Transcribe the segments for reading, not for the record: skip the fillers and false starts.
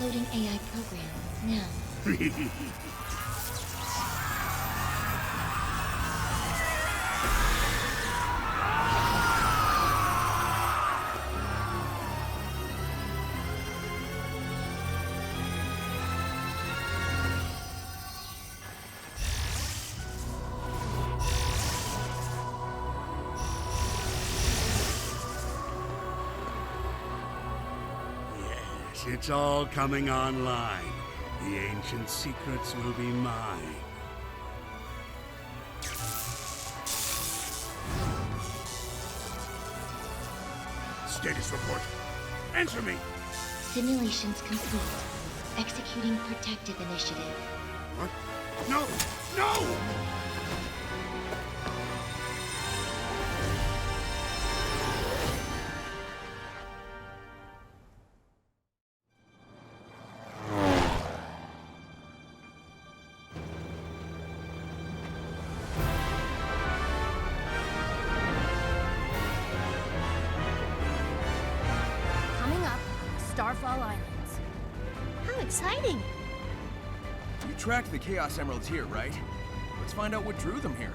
Loading AI program, now. It's all coming online. The ancient secrets will be mine. Status report. Answer me! Simulations complete. Executing protective initiative. What? No! No! Starfall Islands. How exciting! You tracked the Chaos Emeralds here, right? Let's find out what drew them here.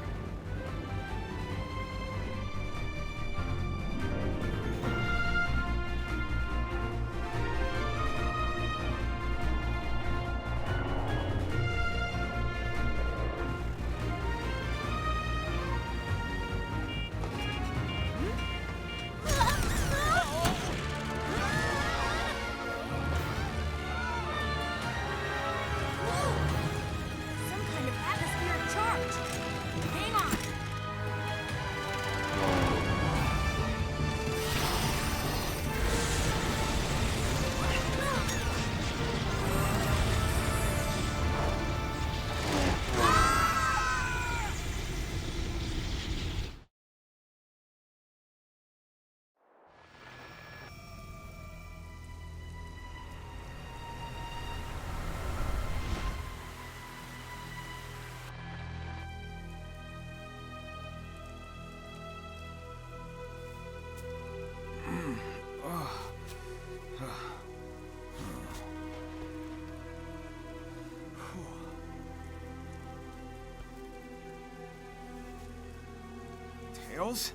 Tails?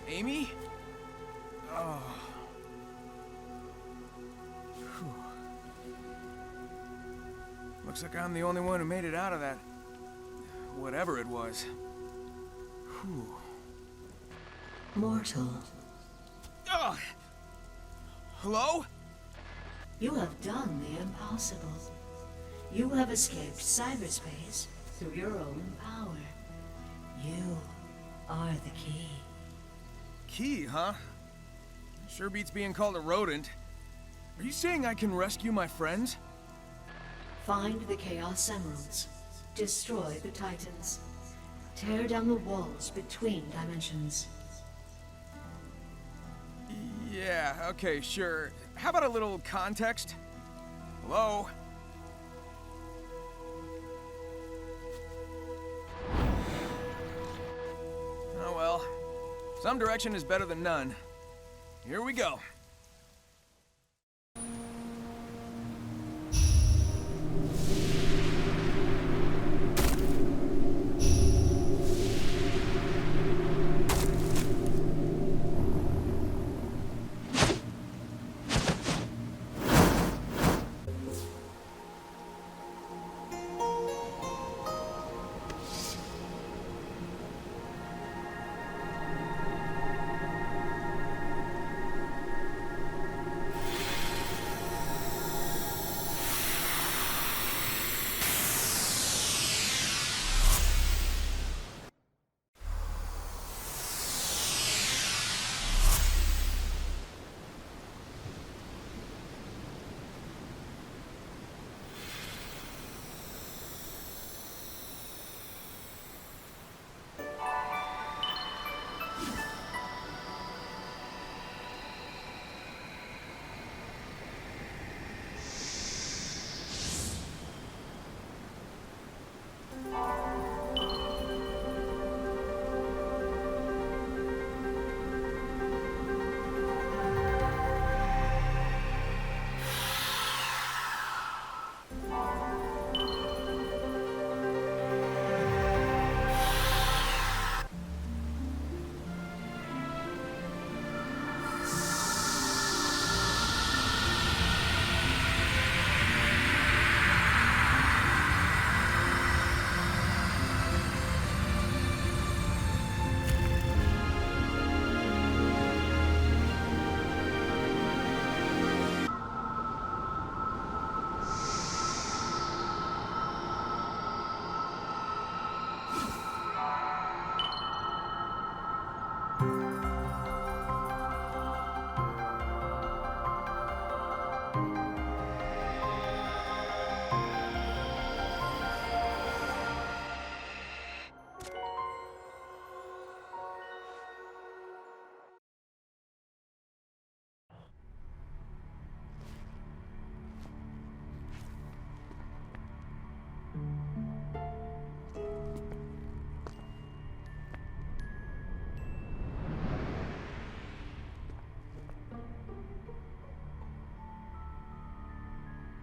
Amy? Oh. Whew. Looks like I'm the only one who made it out of that. Whatever it was. Whew. Mortal, Ugh. Hello? you have done the impossible. You have escaped cyberspace through your own power. You are the key. Key, huh? Sure beats being called a rodent. Are you saying I can rescue my friends? Find the Chaos Emeralds. Destroy the Titans. Tear down the walls between dimensions. Yeah, okay, sure. How about a little context? Hello? Oh well. Some direction is better than none. Here we go.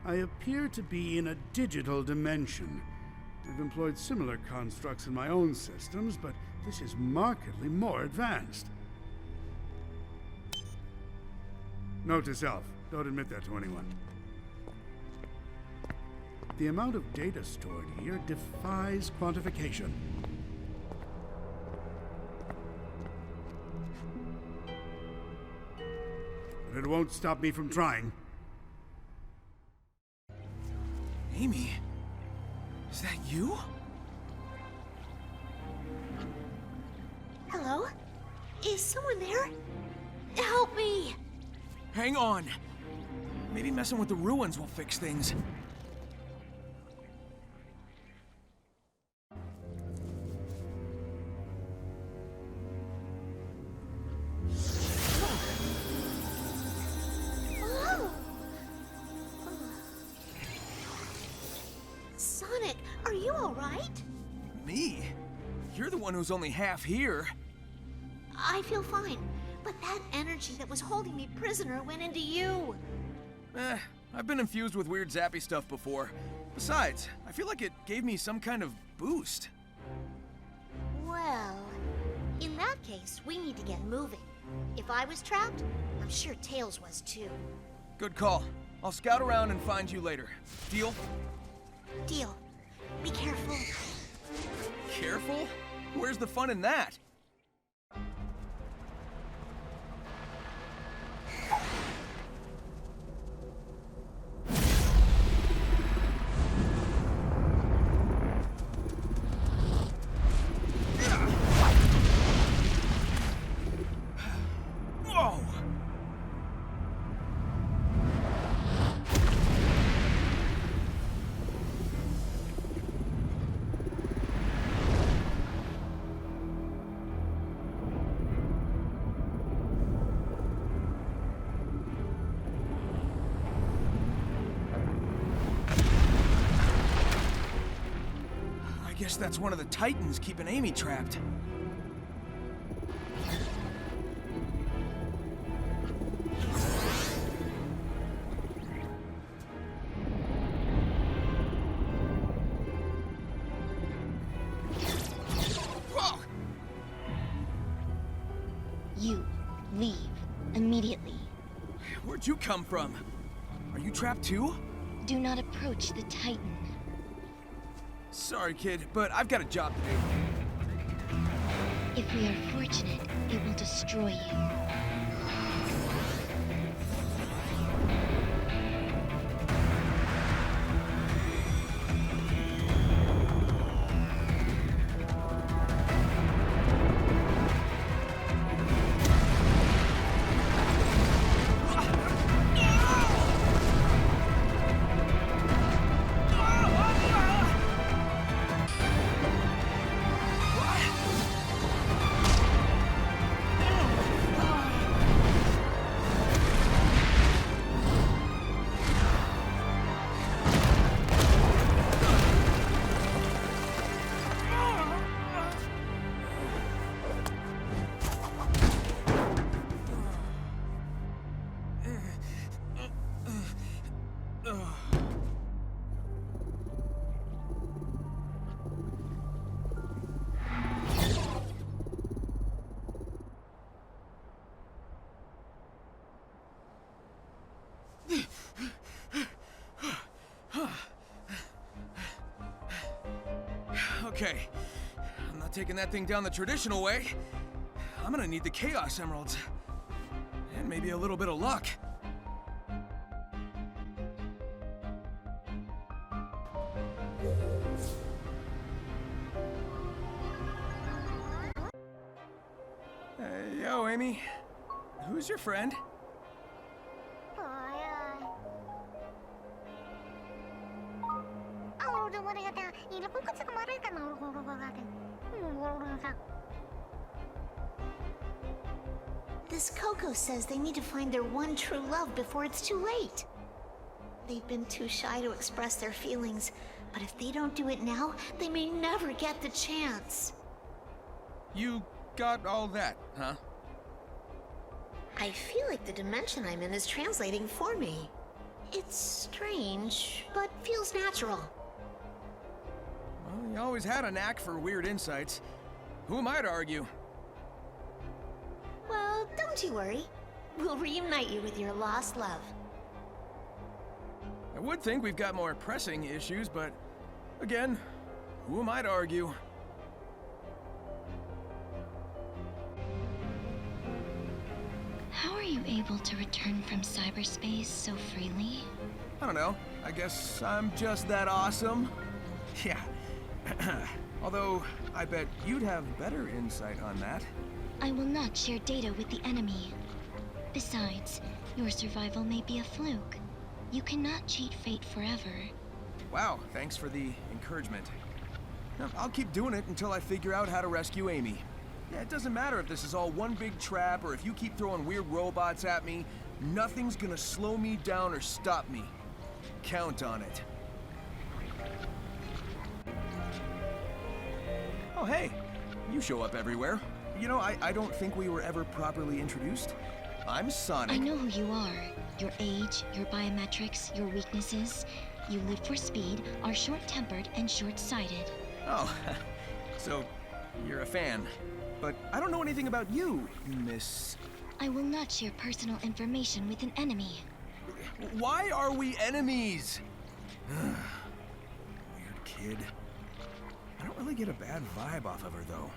I appear to be in a digital dimension. I've employed similar constructs in my own systems, but this is markedly more advanced. Note to self, don't admit that to anyone. The amount of data stored here defies quantification. But it won't stop me from trying. Amy? Is that you? Hello? Is someone there? Help me! Hang on. Maybe messing with the ruins will fix things. Oh! Sonic, are you alright? Me? You're the one who's only half here. I feel fine, but that energy that was holding me prisoner went into you. I've been infused with weird zappy stuff before. Besides, I feel like it gave me some kind of boost. Well, in that case, we need to get moving. If I was trapped, I'm sure Tails was too. Good call. I'll scout around and find you later. Deal? Deal. Be careful. Careful? Where's the fun in that? Whoa! I guess that's one of the Titans keeping Amy trapped. Whoa! You leave immediately. Where'd you come from? Are you trapped too? Do not approach the Titan. Sorry, kid, but I've got a job to do. If we are fortunate, it will destroy you. Okay, I'm not taking that thing down the traditional way. I'm gonna need the Chaos Emeralds. And maybe a little bit of luck. Amy? Who's your friend? This Coco says they need to find their one true love before it's too late. They've been too shy to express their feelings, but if they don't do it now, they may never get the chance. You got all that, huh? I feel like the dimension I'm in is translating for me. It's strange, but feels natural. Well, you always had a knack for weird insights. Who am I to argue? Well, don't you worry. We'll reunite you with your lost love. I would think we've got more pressing issues, but again, who am I to argue? How are you able to return from cyberspace so freely? I don't know. I guess I'm just that awesome. Yeah. Although, I bet you'd have better insight on that. I will not share data with the enemy. Besides, your survival may be a fluke. You cannot cheat fate forever. Wow, thanks for the encouragement. No, I'll keep doing it until I figure out how to rescue Amy. Yeah, it doesn't matter if this is all one big trap or if you keep throwing weird robots at me. Nothing's gonna slow me down or stop me. Count on it. Oh, hey, you show up everywhere. You know, I don't think we were ever properly introduced. I'm Sonic. I know who you are. Your age, your biometrics, your weaknesses. You live for speed, are short-tempered, and short-sighted. Oh, so you're a fan. But I don't know anything about you, Miss... I will not share personal information with an enemy. Why are we enemies? Weird kid. I don't really get a bad vibe off of her, though.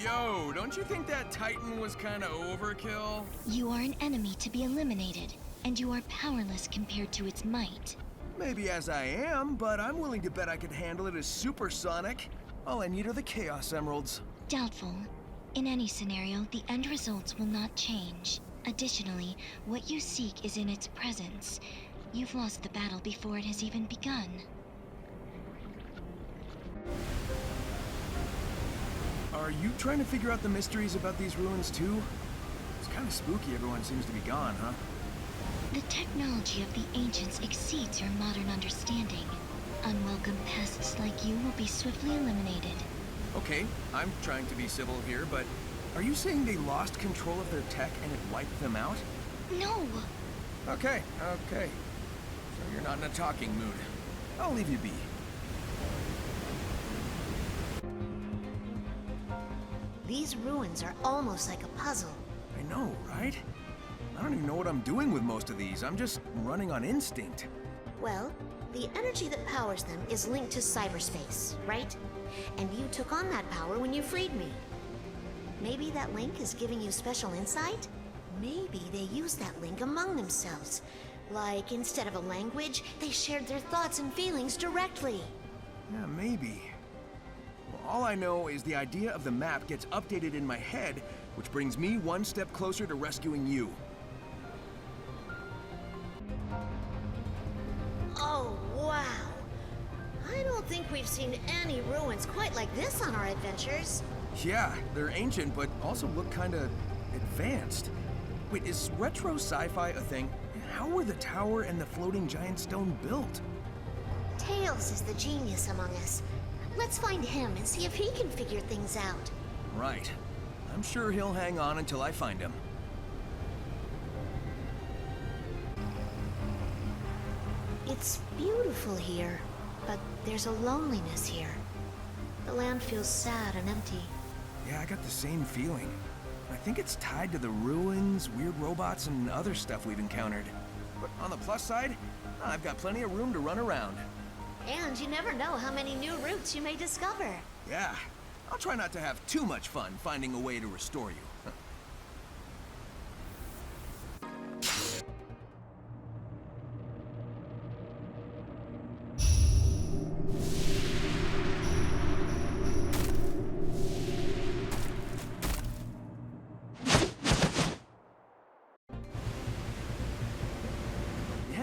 Yo, don't you think that Titan was kinda overkill? You are an enemy to be eliminated, and you are powerless compared to its might. Maybe as I am, but I'm willing to bet I could handle it as supersonic. All I need are the Chaos Emeralds. Doubtful. In any scenario, the end results will not change. Additionally, what you seek is in its presence. You've lost the battle before it has even begun. Are you trying to figure out the mysteries about these ruins too? It's kind of spooky everyone seems to be gone, huh? The technology of the ancients exceeds your modern understanding. Unwelcome pests like you will be swiftly eliminated. Okay, I'm trying to be civil here, but are you saying they lost control of their tech and it wiped them out? No! Okay. So you're not in a talking mood. I'll leave you be. These ruins are almost like a puzzle. I know, right? I don't even know what I'm doing with most of these. I'm just running on instinct. Well, the energy that powers them is linked to cyberspace, right? And you took on that power when you freed me. Maybe that link is giving you special insight? Maybe they used that link among themselves. Like, instead of a language, they shared their thoughts and feelings directly. Yeah, maybe. Well, all I know is the idea of the map gets updated in my head, which brings me one step closer to rescuing you. Oh, wow. I don't think we've seen any ruins quite like this on our adventures. Yeah, they're ancient, but also look kinda advanced. Wait, is retro sci-fi a thing? How were the tower and the floating giant stone built? Tails is the genius among us. Let's find him and see if he can figure things out. Right. I'm sure he'll hang on until I find him. It's beautiful here, but there's a loneliness here. The land feels sad and empty. Yeah, I got the same feeling. I think it's tied to the ruins, weird robots, and other stuff we've encountered. But on the plus side, I've got plenty of room to run around. And you never know how many new routes you may discover. Yeah, I'll try not to have too much fun finding a way to restore you.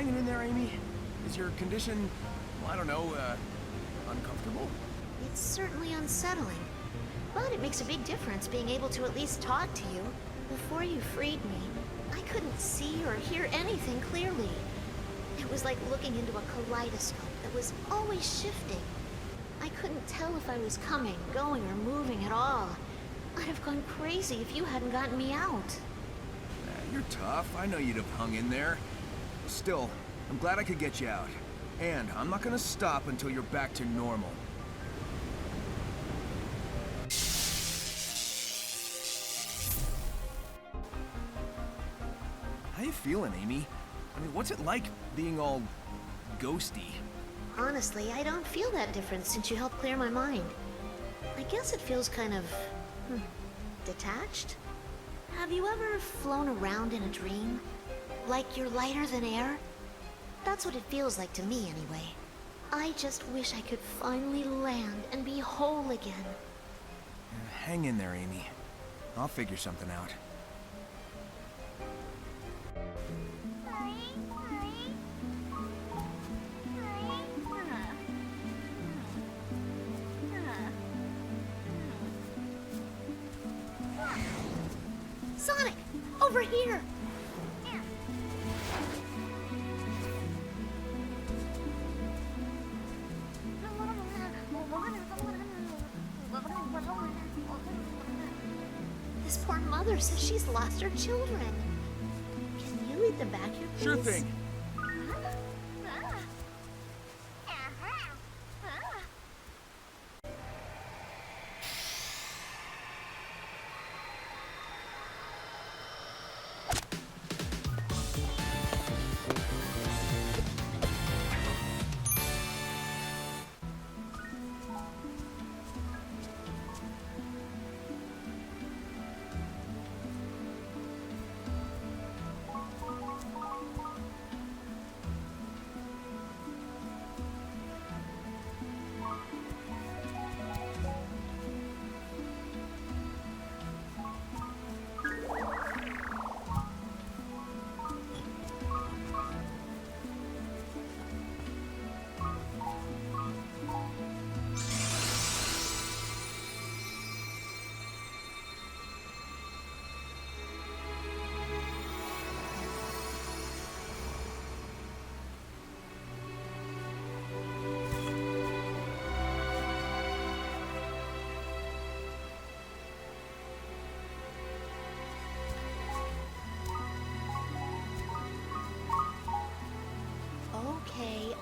hanging in there, Amy? Is your condition, well, I don't know, uncomfortable? It's certainly unsettling, but it makes a big difference being able to at least talk to you. Before you freed me, I couldn't see or hear anything clearly. It was like looking into a kaleidoscope that was always shifting. I couldn't tell if I was coming, going, or moving at all. I'd have gone crazy if you hadn't gotten me out. You're tough. I know you'd have hung in there. Still, I'm glad I could get you out. And I'm not gonna stop until you're back to normal. How you feeling, Amy? I mean, what's it like being all ghosty? Honestly, I don't feel that different since you helped clear my mind. I guess it feels kind of... detached? Have you ever flown around in a dream? Like you're lighter than air? That's what it feels like to me, anyway. I just wish I could finally land and be whole again. Hang in there, Amy. I'll figure something out. Sonic! Over here! This poor mother says she's lost her children. Can you lead them back here, please? Sure thing.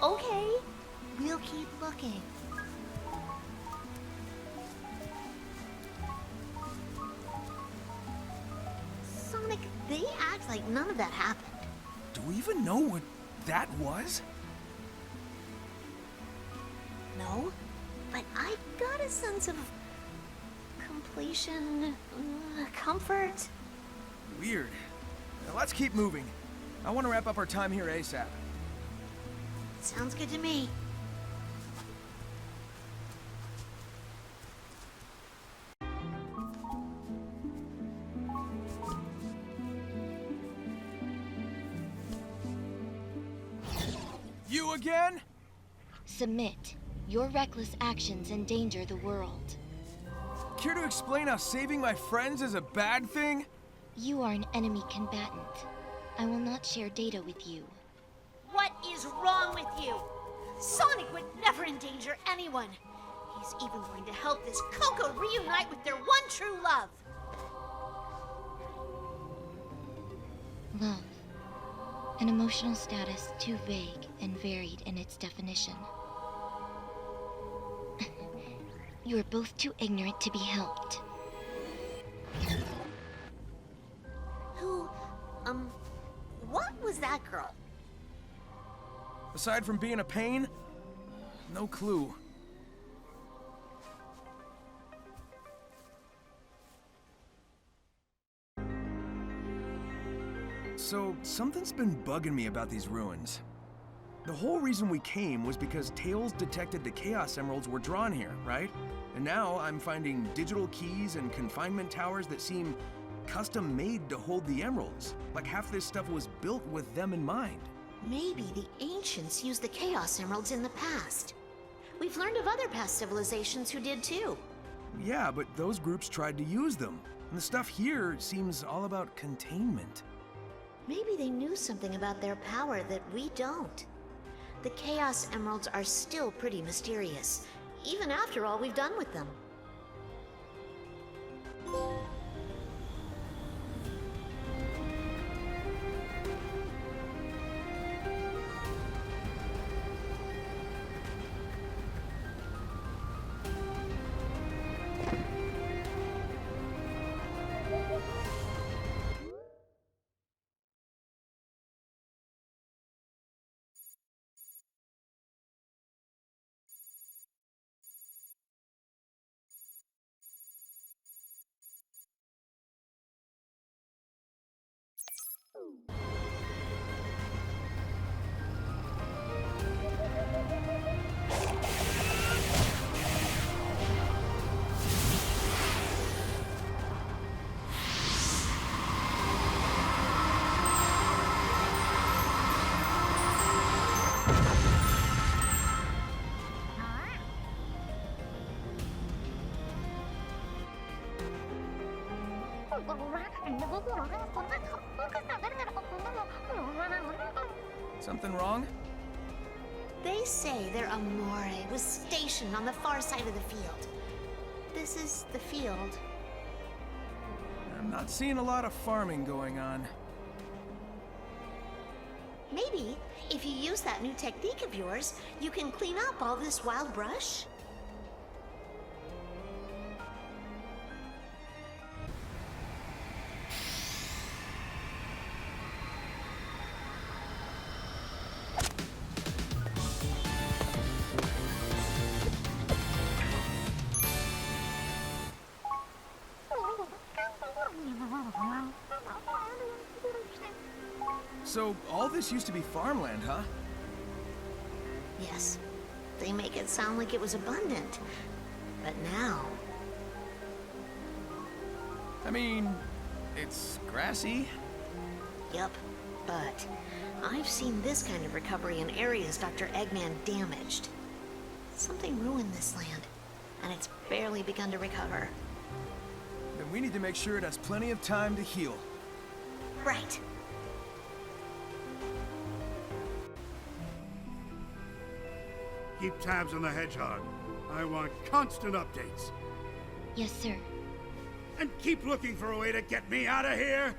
Okay. We'll keep looking. Sonic, they act like none of that happened. Do we even know what that was? No, but I got a sense of completion, comfort. Weird. Now let's keep moving. I want to wrap up our time here ASAP. Sounds good to me. You again? Submit. Your reckless actions endanger the world. Care to explain how saving my friends is a bad thing? You are an enemy combatant. I will not share data with you. What is wrong with you? Sonic would never endanger anyone. He's even going to help this Coco reunite with their one true love. Love. An emotional status too vague and varied in its definition. You are both too ignorant to be helped. Who, what was that girl? Aside from being a pain, no clue. So, something's been bugging me about these ruins. The whole reason we came was because Tails detected the Chaos Emeralds were drawn here, right? And now I'm finding digital keys and confinement towers that seem custom-made to hold the emeralds. Like half this stuff was built with them in mind. Maybe the ancients used the Chaos Emeralds in the past. We've learned of other past civilizations who did too. Yeah, but those groups tried to use them. And the stuff here seems all about containment. Maybe they knew something about their power that we don't. The Chaos Emeralds are still pretty mysterious, even after all we've done with them. Something wrong? They say their Amore was stationed on the far side of the field. This is the field. I'm not seeing a lot of farming going on. Maybe, if you use that new technique of yours, you can clean up all this wild brush? So, all this used to be farmland, huh? Yes. They make it sound like it was abundant. But now... I mean, it's grassy. Yup. But I've seen this kind of recovery in areas Dr. Eggman damaged. Something ruined this land, and it's barely begun to recover. Then we need to make sure it has plenty of time to heal. Right. Keep tabs on the hedgehog. I want constant updates. Yes, sir. And keep looking for a way to get me out of here!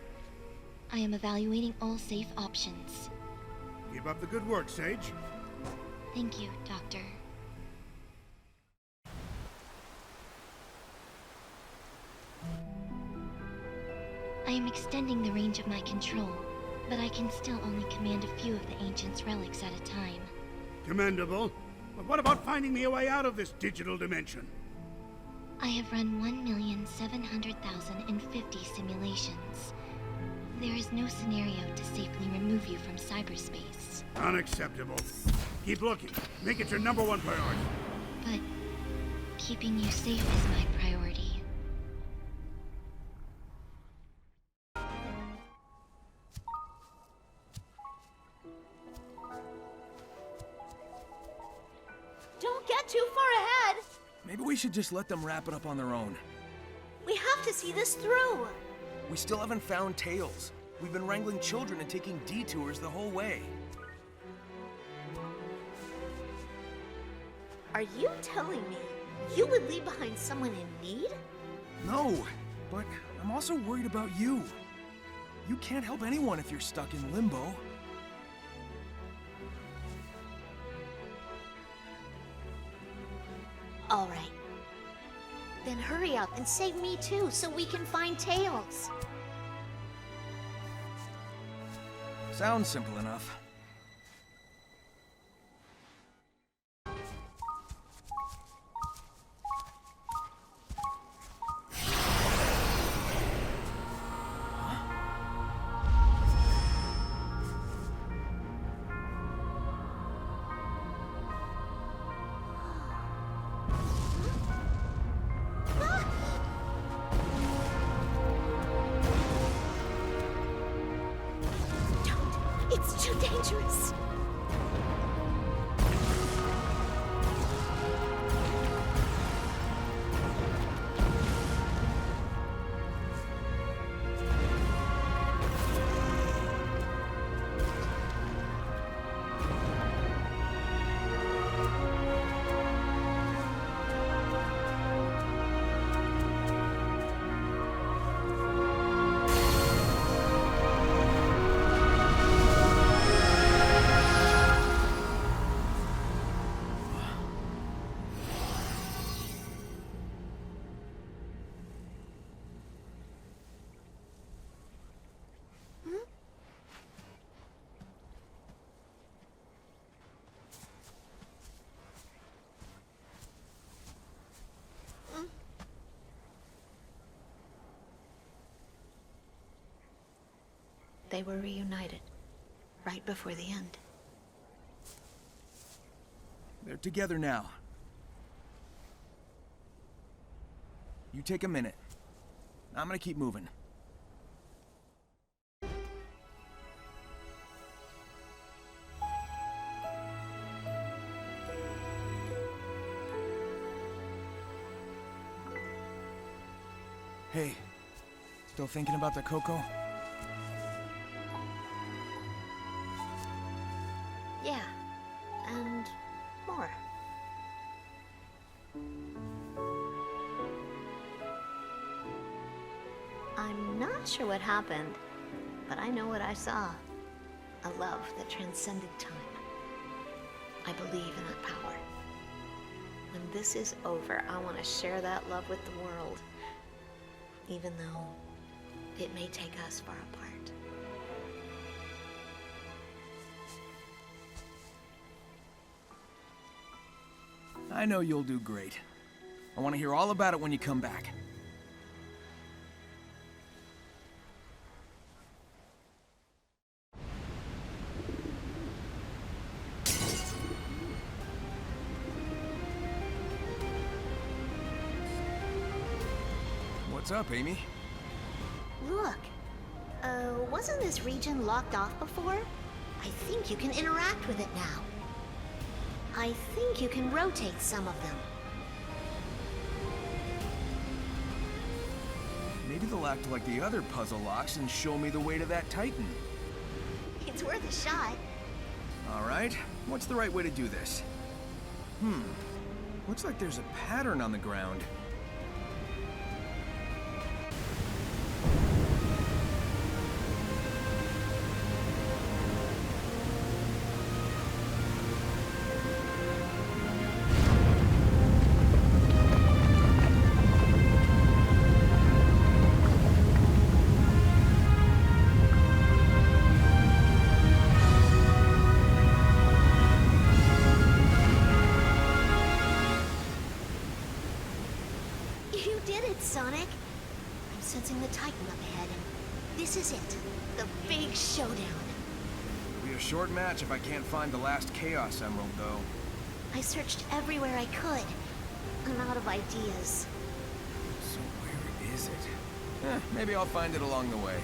I am evaluating all safe options. Keep up the good work, Sage. Thank you, Doctor. I am extending the range of my control, but I can still only command a few of the Ancient's relics at a time. Commendable. But what about finding me a way out of this digital dimension? I have run 1,700,050 simulations. There is no scenario to safely remove you from cyberspace. Unacceptable. Keep looking. Make it your #1 priority. But keeping you safe is my priority. Don't get too far ahead! Maybe we should just let them wrap it up on their own. We have to see this through! We still haven't found Tails. We've been wrangling children and taking detours the whole way. Are you telling me you would leave behind someone in need? No, but I'm also worried about you. You can't help anyone if you're stuck in limbo. All right. Then hurry up and save me too, so we can find Tails. Sounds simple enough. Don't! It's too dangerous! They were reunited, right before the end. They're together now. You take a minute. I'm gonna keep moving. Hey, still thinking about the Coco? Yeah, and more. I'm not sure what happened, but I know what I saw. A love that transcended time. I believe in that power. When this is over, I want to share that love with the world, even though it may take us far apart. I know you'll do great. I want to hear all about it when you come back. What's up, Amy? Look, wasn't this region locked off before? I think you can interact with it now. I think you can rotate some of them. Maybe they'll act like the other puzzle locks and show me the way to that Titan. It's worth a shot. All right, what's the right way to do this? Looks like there's a pattern on the ground. You did it, Sonic! I'm sensing the Titan up ahead, and this is it. The big showdown. It'll be a short match if I can't find the last Chaos Emerald, though. I searched everywhere I could. I'm out of ideas. So where is it? Maybe I'll find it along the way.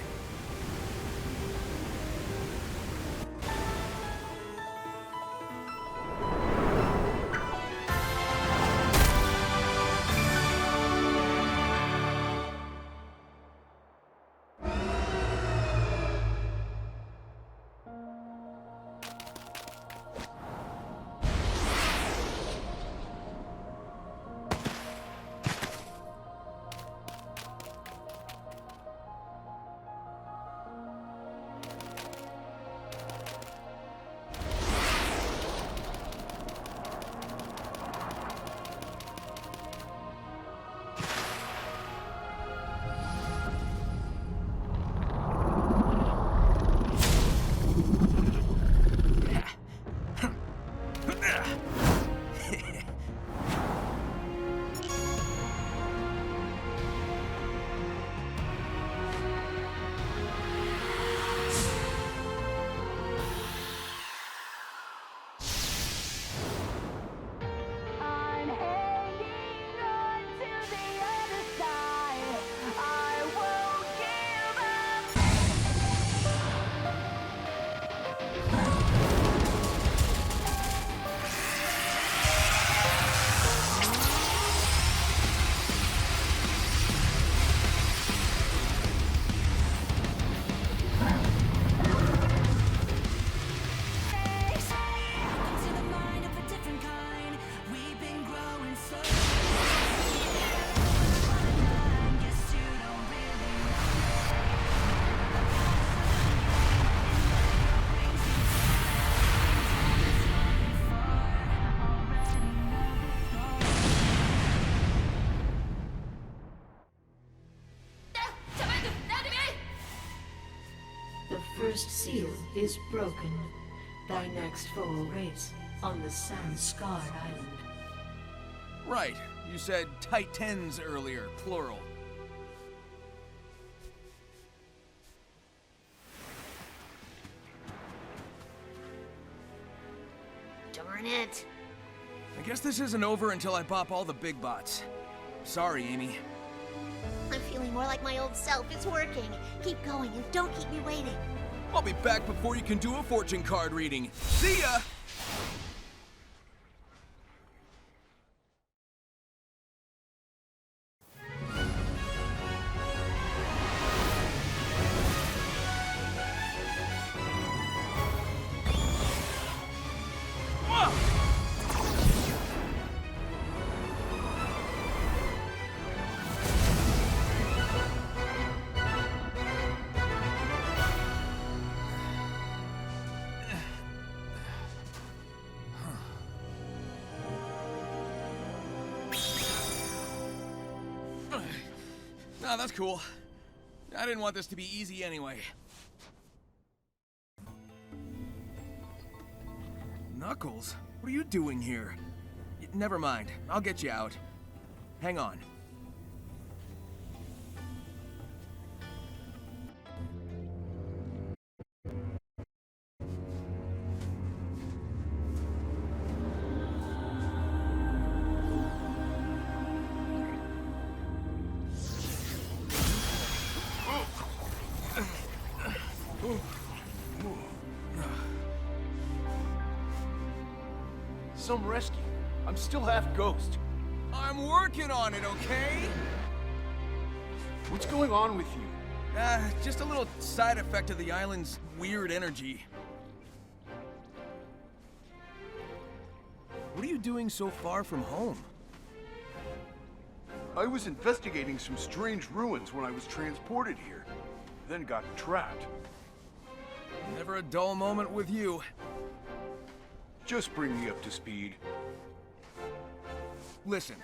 The first seal is broken. Thy next foe awaits on the sand-scarred island. Right, you said Titans earlier, plural. Darn it. I guess this isn't over until I bop all the big bots. Sorry, Amy. I'm feeling more like my old self. It's working. Keep going and don't keep me waiting. I'll be back before you can do a fortune card reading. See ya! Nah, that's cool. I didn't want this to be easy anyway. Knuckles, what are you doing here? Never mind, I'll get you out. Hang on. Some rescue. I'm still half ghost. I'm working on it, okay? What's going on with you? Just a little side effect of the island's weird energy. What are you doing so far from home? I was investigating some strange ruins when I was transported here, then got trapped. Never a dull moment with you. Just bring me up to speed. Listen,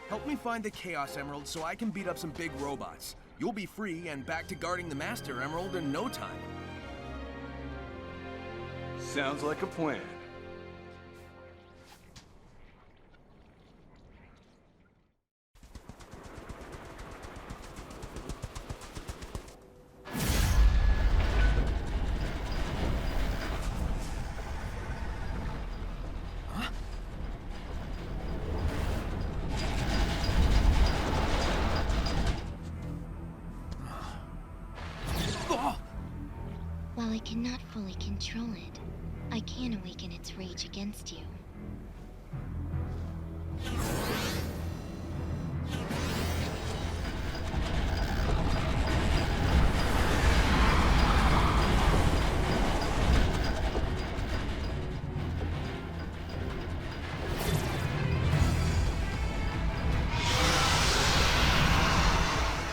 help me find the Chaos Emerald so I can beat up some big robots. You'll be free and back to guarding the Master Emerald in no time. Sounds like a plan. While I cannot fully control it, I can awaken its rage against you.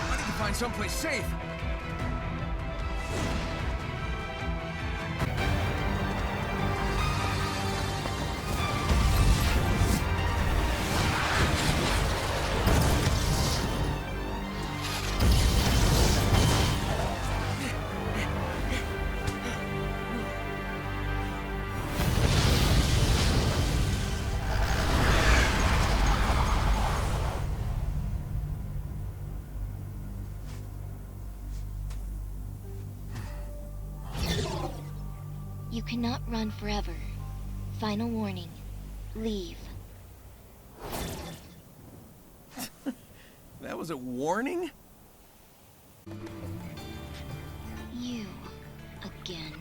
I need to find someplace safe. You cannot run forever. Final warning. Leave. That was a warning? You. Again.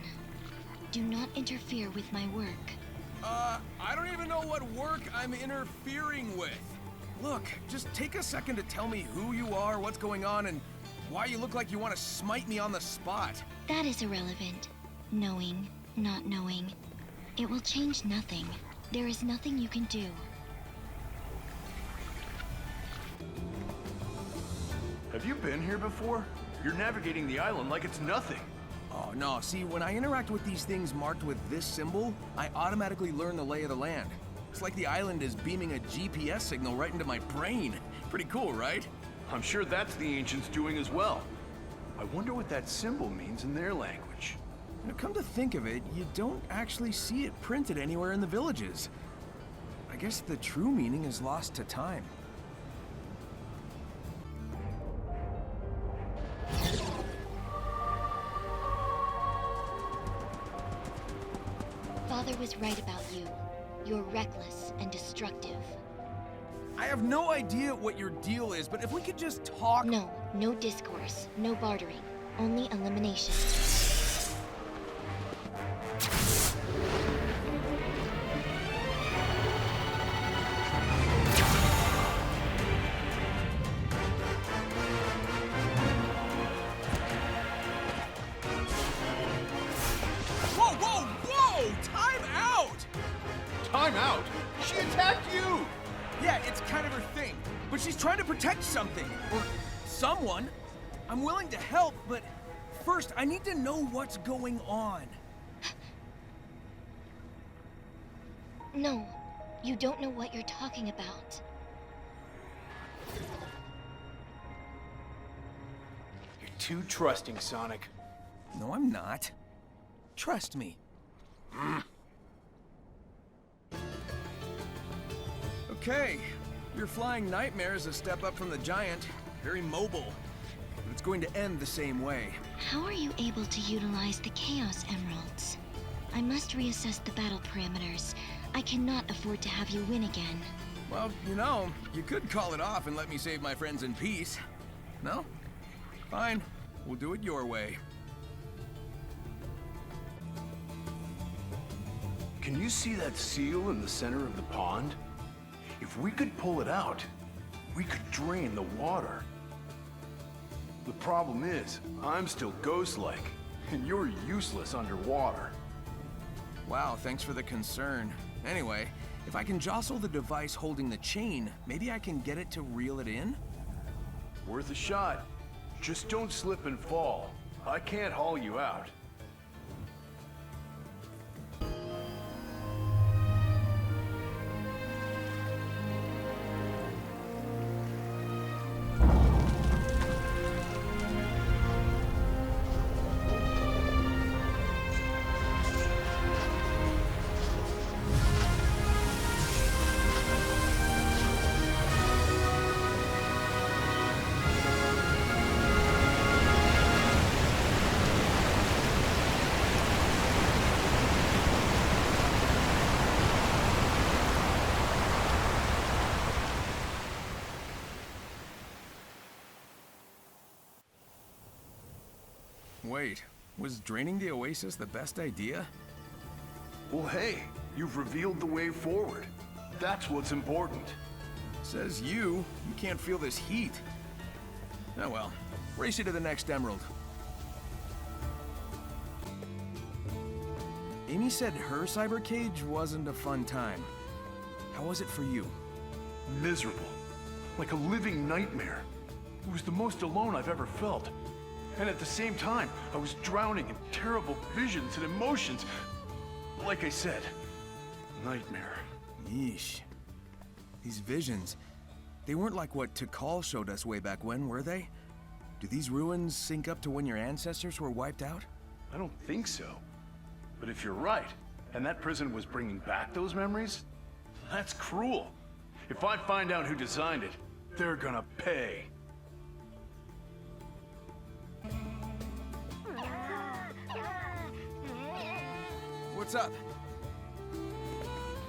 Do not interfere with my work. I don't even know what work I'm interfering with. Look, just take a second to tell me who you are, what's going on, and why you look like you want to smite me on the spot. That is irrelevant. Knowing, not knowing. It will change nothing. There is nothing you can do. Have you been here before? You're navigating the island like it's nothing. Oh, no. See, when I interact with these things marked with this symbol, I automatically learn the lay of the land. It's like the island is beaming a GPS signal right into my brain. Pretty cool, right? I'm sure that's the ancients doing as well. I wonder what that symbol means in their language. Now, come to think of it, you don't actually see it printed anywhere in the villages. I guess the true meaning is lost to time. Father was right about you. You're reckless and destructive. I have no idea what your deal is, but if we could just talk... No, no discourse, no bartering, only elimination. Whoa, whoa, whoa! Time out! Time out! She attacked you! Yeah, it's kind of her thing, but she's trying to protect something, or someone. I'm willing to help, but first I need to know what's going on. No, you don't know what you're talking about. You're too trusting, Sonic. No, I'm not. Trust me. Okay, your flying nightmare is a step up from the giant. Very mobile. But it's going to end the same way. How are you able to utilize the Chaos Emeralds? I must reassess the battle parameters. I cannot afford to have you win again. Well, you know, you could call it off and let me save my friends in peace. No? Fine. We'll do it your way. Can you see that seal in the center of the pond? If we could pull it out, we could drain the water. The problem is, I'm still ghost-like, and you're useless underwater. Wow, thanks for the concern. Anyway, if I can jostle the device holding the chain, maybe I can get it to reel it in? Worth a shot. Just don't slip and fall. I can't haul you out. Wait, was draining the oasis the best idea? Well, hey, you've revealed the way forward. That's what's important. Says you. You can't feel this heat. Oh well. Race you to the next emerald. Amy said her cyber cage wasn't a fun time. How was it for you? Miserable. Like a living nightmare. It was the most alone I've ever felt. And at the same time, I was drowning in terrible visions and emotions. Like I said, nightmare. Yeesh. These visions, they weren't like what Tikal showed us way back when, were they? Do these ruins sync up to when your ancestors were wiped out? I don't think so. But if you're right, and that prison was bringing back those memories, that's cruel. If I find out who designed it, they're gonna pay. What's up?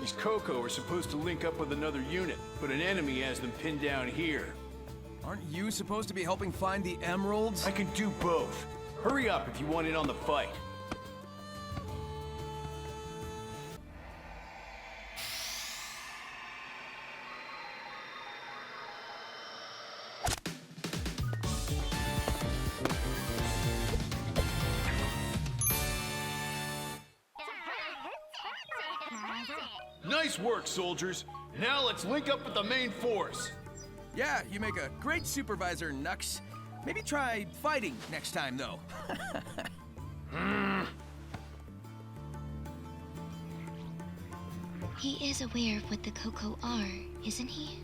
These Coco are supposed to link up with another unit, but an enemy has them pinned down here. Aren't you supposed to be helping find the emeralds? I can do both. Hurry up if you want in on the fight. Nice work, soldiers. Now let's link up with the main force. Yeah, you make a great supervisor, Nux. Maybe try fighting next time, though. He is aware of what the Coco are, isn't he?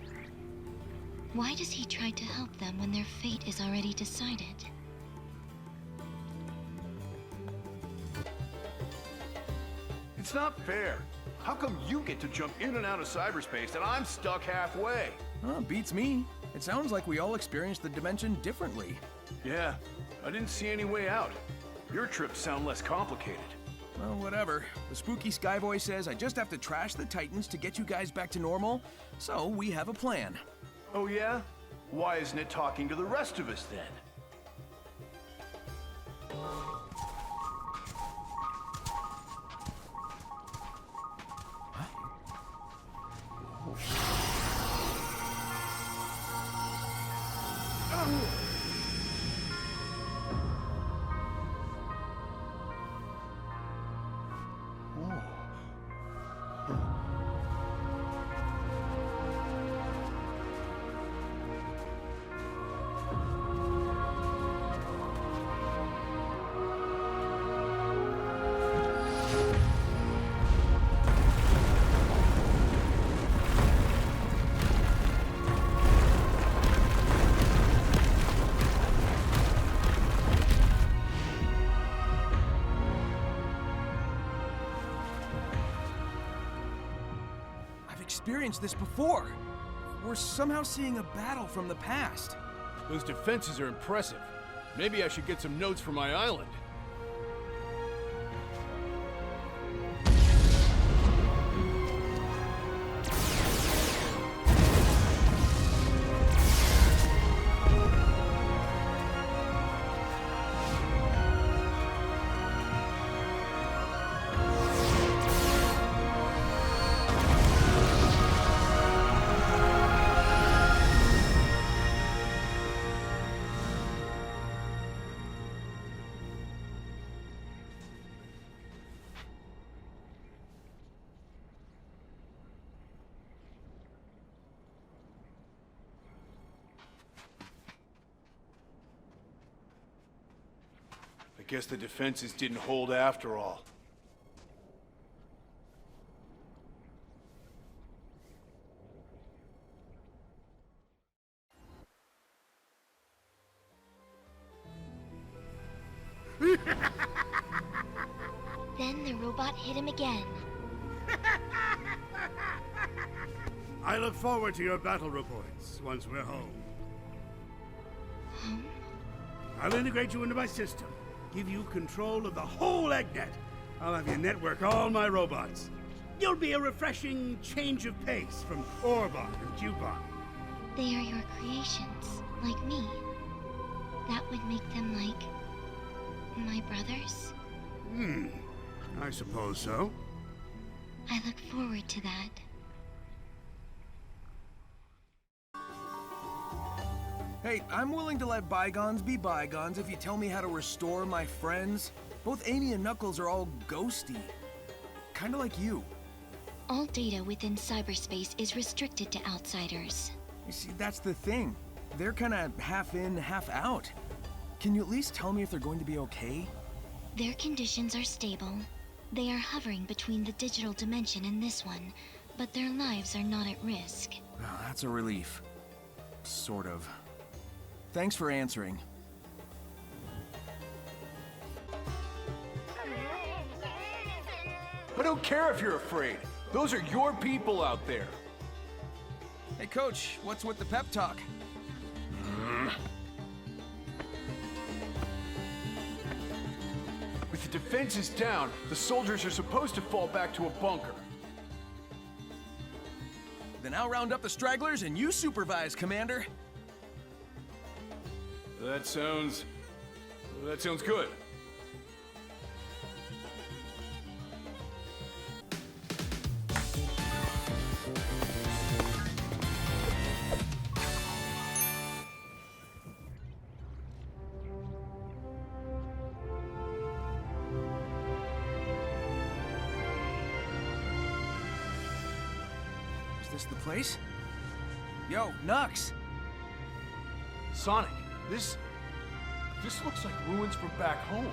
Why does he try to help them when their fate is already decided? It's not fair. How come you get to jump in and out of cyberspace and I'm stuck halfway? Beats me. It sounds like we all experience the dimension differently. Yeah, I didn't see any way out. Your trips sound less complicated. Well, whatever. The spooky Skyboy says I just have to trash the Titans to get you guys back to normal, so we have a plan. Oh yeah? Why isn't it talking to the rest of us then? Experienced this before. We're somehow seeing a battle from the past. Those defenses are impressive. Maybe I should get some notes for my island. I guess the defenses didn't hold after all. Then the robot hit him again. I look forward to your battle reports once we're home. Home? I'll integrate you into my system, give you control of the whole EggNet. I'll have you network all my robots. You'll be a refreshing change of pace from Orbot and Cubot. They are your creations, like me. That would make them like my brothers? I suppose so. I look forward to that. Hey, I'm willing to let bygones be bygones if you tell me how to restore my friends. Both Amy and Knuckles are all ghosty. Kinda like you. All data within cyberspace is restricted to outsiders. You see, that's the thing. They're kinda half in, half out. Can you at least tell me if they're going to be okay? Their conditions are stable. They are hovering between the digital dimension and this one, but their lives are not at risk. Oh, that's a relief. Sort of. Thanks for answering. I don't care if you're afraid. Those are your people out there. Hey, Coach, what's with the pep talk? With the defenses down, the soldiers are supposed to fall back to a bunker. Then I'll round up the stragglers and you supervise, Commander. That sounds good. Is this the place? Yo, Nux! Sonic, this looks like ruins from back home.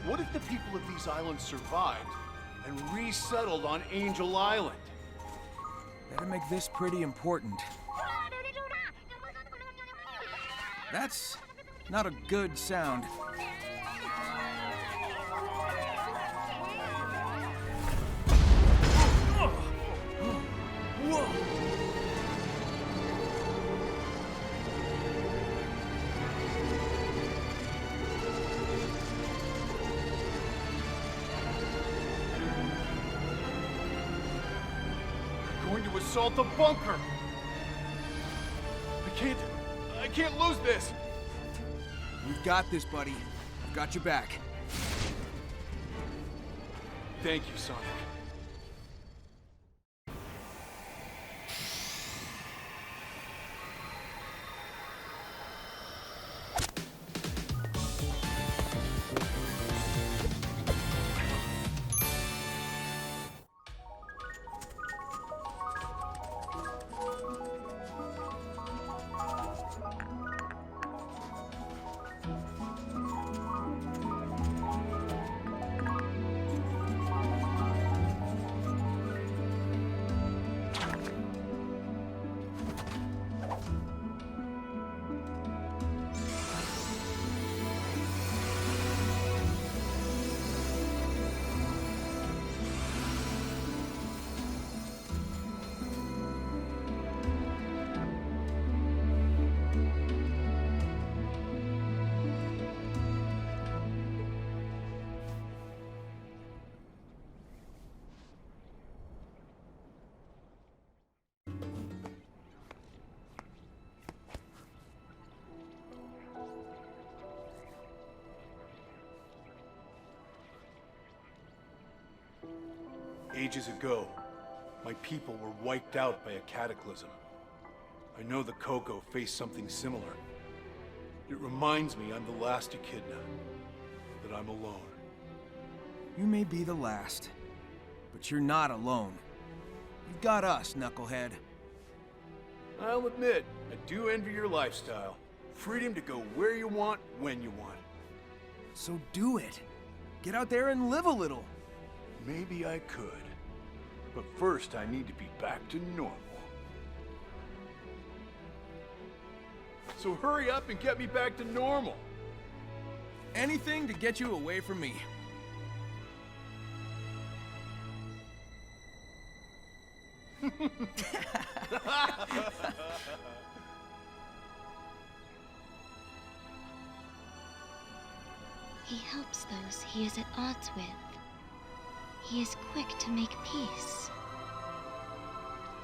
What if the people of these islands survived and resettled on Angel Island? Better make this pretty important. That's not a good sound. Whoa! to assault the bunker! I can't lose this! We've got this, buddy. I've got your back. Thank you, Sonic. Ages ago, my people were wiped out by a cataclysm. I know the Coco faced something similar. It reminds me I'm the last Echidna, that I'm alone. You may be the last, but you're not alone. You've got us, Knucklehead. I'll admit, I do envy your lifestyle. Freedom to go where you want, when you want. So do it. Get out there and live a little. Maybe I could. But first, I need to be back to normal. So hurry up and get me back to normal. Anything to get you away from me. He helps those he is at odds with. He is quick to make peace.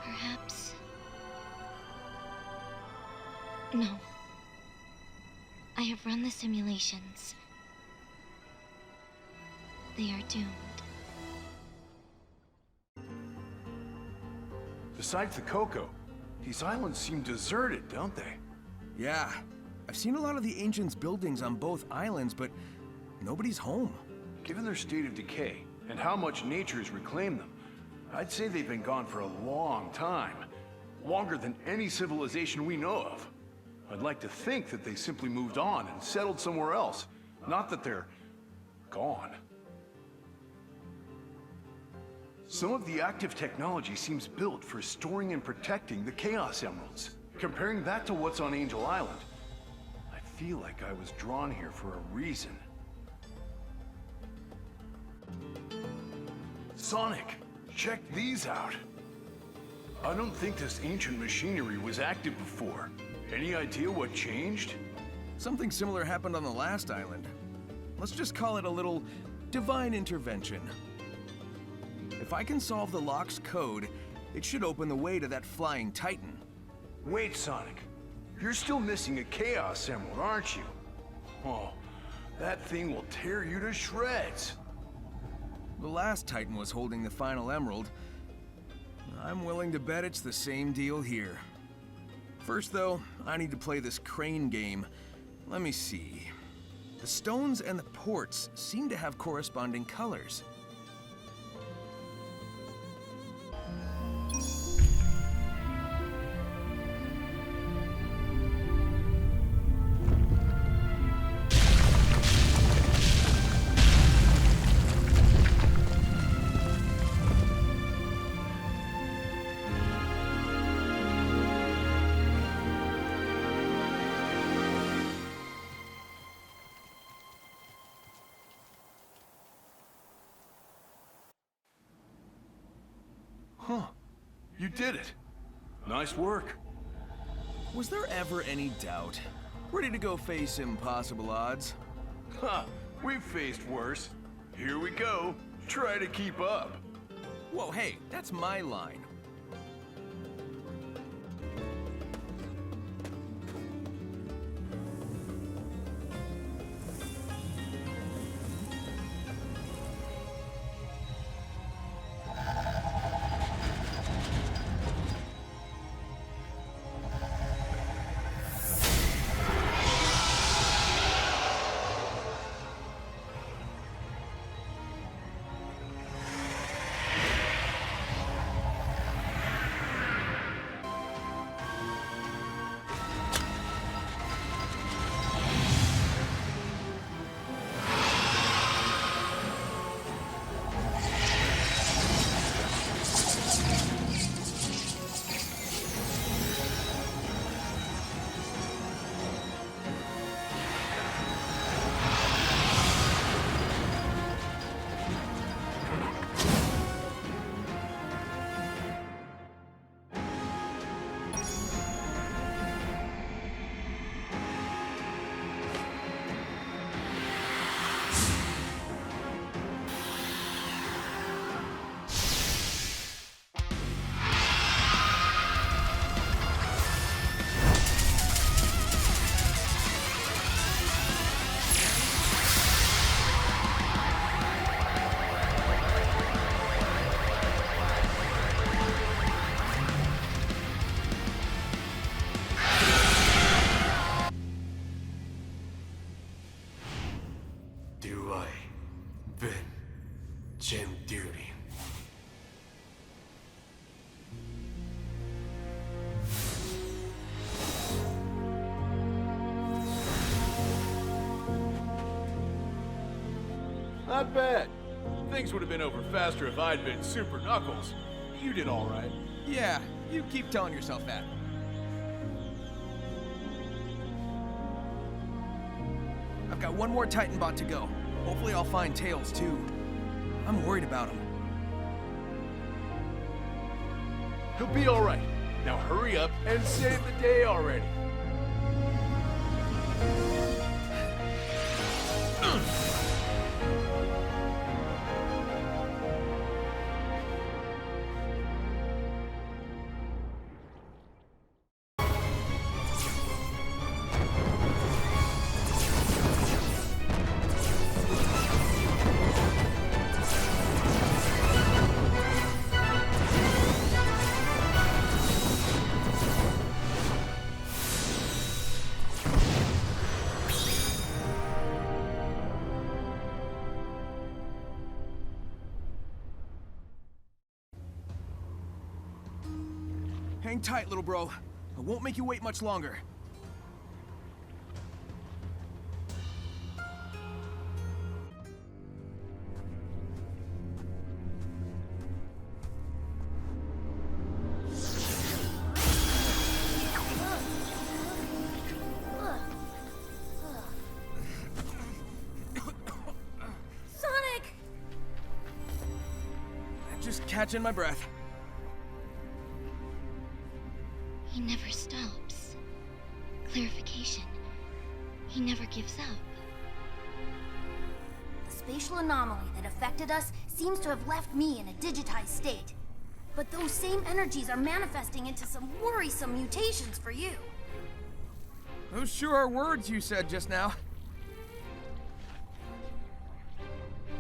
Perhaps... No. I have run the simulations. They are doomed. Besides the Coco, these islands seem deserted, don't they? Yeah. I've seen a lot of the Ancients' buildings on both islands, but nobody's home. Given their state of decay, and how much nature has reclaimed them, I'd say they've been gone for a long time. Longer than any civilization we know of. I'd like to think that they simply moved on and settled somewhere else. Not that they're gone. Some of the active technology seems built for storing and protecting the Chaos Emeralds. Comparing that to what's on Angel Island, I feel like I was drawn here for a reason. Sonic, check these out. I don't think this ancient machinery was active before. Any idea what changed? Something similar happened on the last island. Let's just call it a little divine intervention. If I can solve the lock's code, it should open the way to that flying titan. Wait, Sonic. You're still missing a Chaos Emerald, aren't you? Oh, that thing will tear you to shreds. The last titan was holding the final emerald. I'm willing to bet it's the same deal here. First, though, I need to play this crane game. Let me see. The stones and the ports seem to have corresponding colors. Huh. You did it. Nice work. Was there ever any doubt? Ready to go face impossible odds? Ha! We've faced worse. Here we go. Try to keep up. Whoa, hey, that's my line. Not bad. Things would have been over faster if I'd been Super Knuckles. You did all right. Yeah, you keep telling yourself that. I've got one more Titan bot to go. Hopefully I'll find Tails too. I'm worried about him. He'll be all right. Now hurry up and save the day already. Hang tight, little bro. I won't make you wait much longer. Sonic! Just catching my breath. He never stops. Clarification. He never gives up. The spatial anomaly that affected us seems to have left me in a digitized state. But those same energies are manifesting into some worrisome mutations for you. Those sure are words you said just now.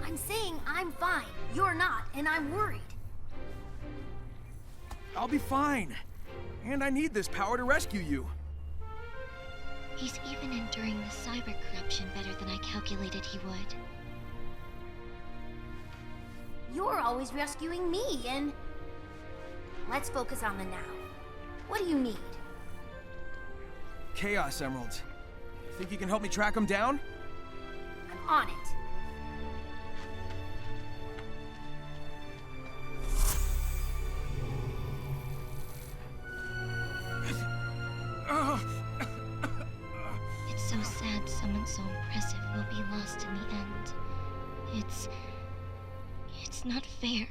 I'm saying I'm fine, you're not, and I'm worried. I'll be fine. And I need this power to rescue you. He's even enduring the cyber corruption better than I calculated he would. You're always rescuing me, and... Let's focus on the now. What do you need? Chaos Emeralds. Think you can help me track them down? I'm on it. It's so sad someone so impressive will be lost in the end. It's not fair.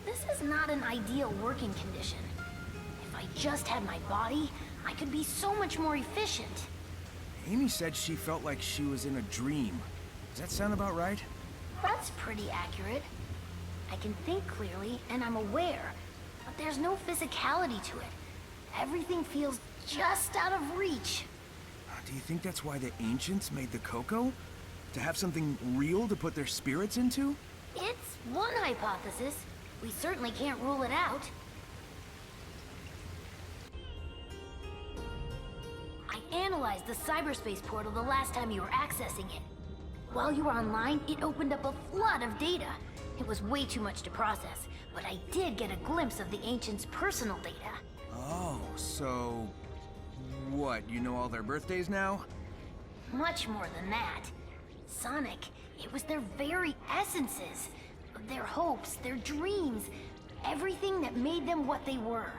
This is not an ideal working condition. If I just had my body, I could be so much more efficient. Amy said she felt like she was in a dream. Does that sound about right? That's pretty accurate. I can think clearly, and I'm aware, but there's no physicality to it. Everything feels just out of reach. Do you think that's why the ancients made the cocoa? To have something real to put their spirits into? It's one hypothesis. We certainly can't rule it out. I analyzed the cyberspace portal the last time you were accessing it. While you were online, it opened up a flood of data. It was way too much to process, but I did get a glimpse of the ancients' personal data. Oh, so... what, you know all their birthdays now? Much more than that. Sonic, it was their very essences. Their hopes, their dreams, everything that made them what they were.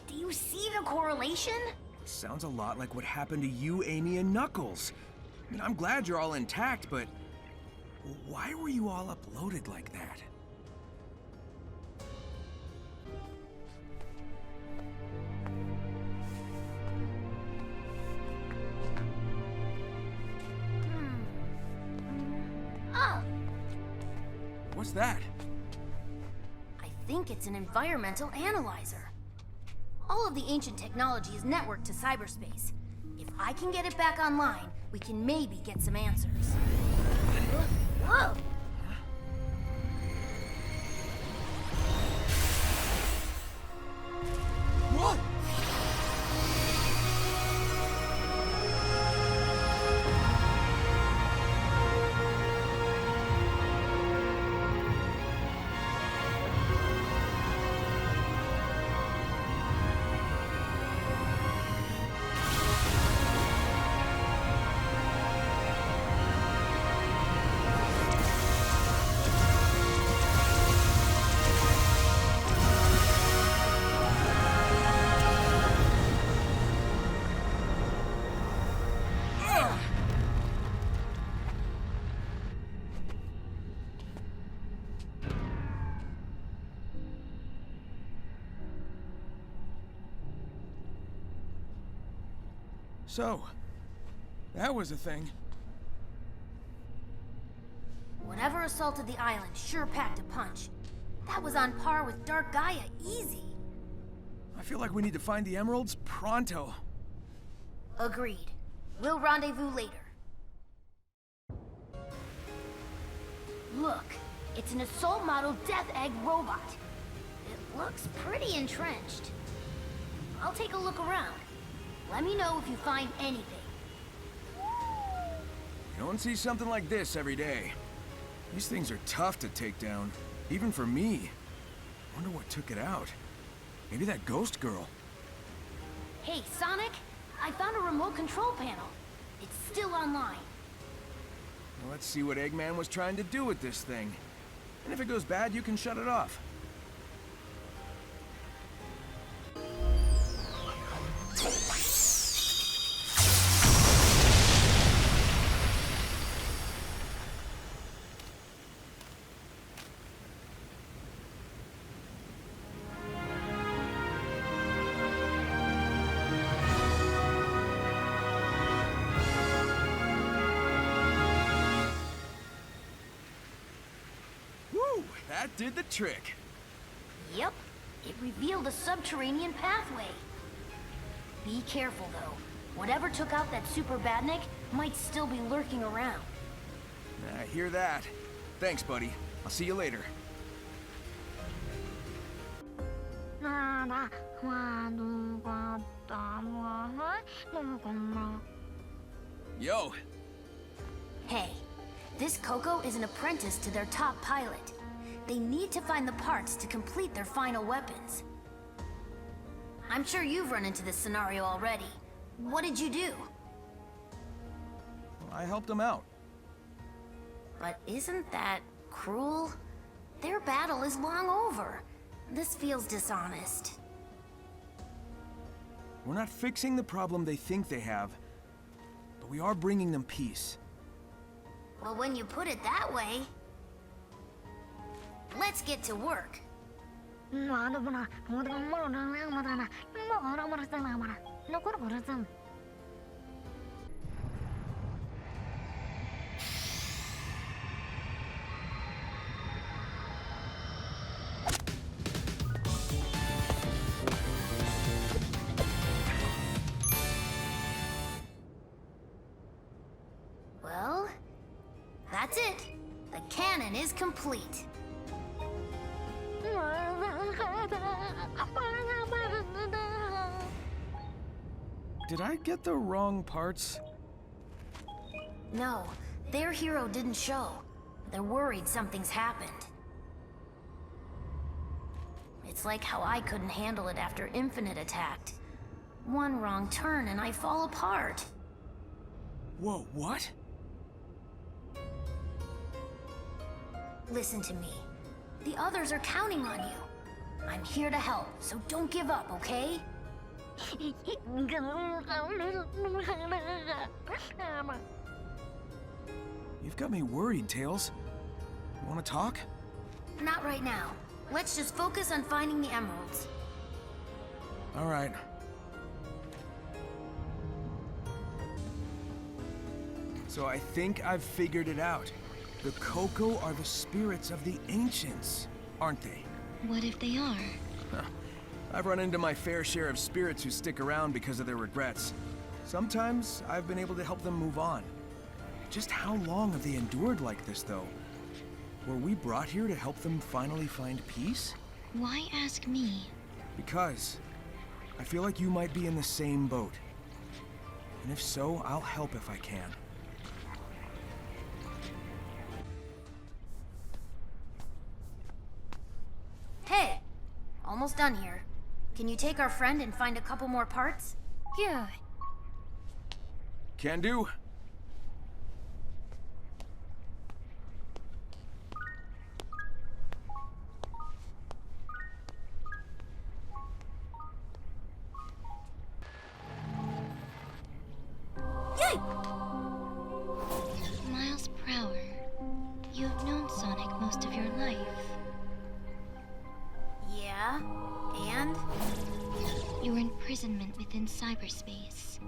Do you see the correlation? Sounds a lot like what happened to you, Amy, and Knuckles. I mean, I'm glad you're all intact, but... why were you all uploaded like that? Oh! What's that? I think it's an environmental analyzer. All of the ancient technology is networked to cyberspace. If I can get it back online, we can maybe get some answers. Whoa! Whoa! So, that was a thing. Whatever assaulted the island sure packed a punch. That was on par with Dark Gaia, easy. I feel like we need to find the emeralds pronto. Agreed. We'll rendezvous later. Look, it's an assault model Death Egg robot. It looks pretty entrenched. I'll take a look around. Let me know if you find anything. You don't see something like this every day. These things are tough to take down, even for me. Wonder what took it out. Maybe that ghost girl. Hey, Sonic, I found a remote control panel. It's still online. Well, let's see what Eggman was trying to do with this thing. And if it goes bad, you can shut it off. Woo! That did the trick. Yep, it revealed a subterranean pathway. Be careful, though. Whatever took out that super badnik might still be lurking around. I hear that. Thanks, buddy. I'll see you later. Yo, Hey, this Coco is an apprentice to their top pilot. They need to find the parts to complete their final weapons. I'm sure you've run into this scenario already. What did you do? I helped him out. But isn't that cruel? Their battle is long over. This feels dishonest. We're not fixing the problem they think they have, but we are bringing them peace. Well, when you put it that way... Let's get to work. Well, that's it. The cannon is complete. Did I get the wrong parts? No, their hero didn't show. They're worried something's happened. It's like how I couldn't handle it after Infinite attacked. One wrong turn and I fall apart. Whoa, what? Listen to me. The others are counting on you. I'm here to help, so don't give up, okay? You've got me worried, Tails. You wanna talk? Not right now. Let's just focus on finding the emeralds. All right. So I think I've figured it out. The Coco are the spirits of the ancients, aren't they? What if they are? I've run into my fair share of spirits who stick around because of their regrets. Sometimes I've been able to help them move on. Just how long have they endured like this, though? Were we brought here to help them finally find peace? Why ask me? Because I feel like you might be in the same boat. And if so, I'll help if I can. Hey! Almost done here. Can you take our friend and find a couple more parts? Yeah. Can do. Yay! Miles per hour. You've known Sonic most of your life. Yeah, and? You were in prison imprisonment within cyberspace,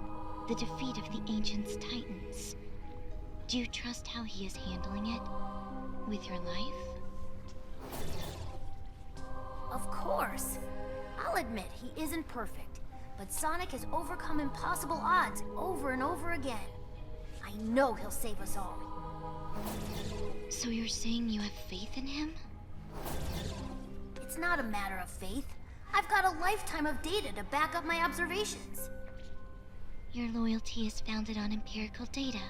the defeat of the Ancient's Titans. Do you trust how he is handling it? With your life? Of course. I'll admit he isn't perfect, but Sonic has overcome impossible odds over and over again. I know he'll save us all. So you're saying you have faith in him? It's not a matter of faith. I've got a lifetime of data to back up my observations. Your loyalty is founded on empirical data.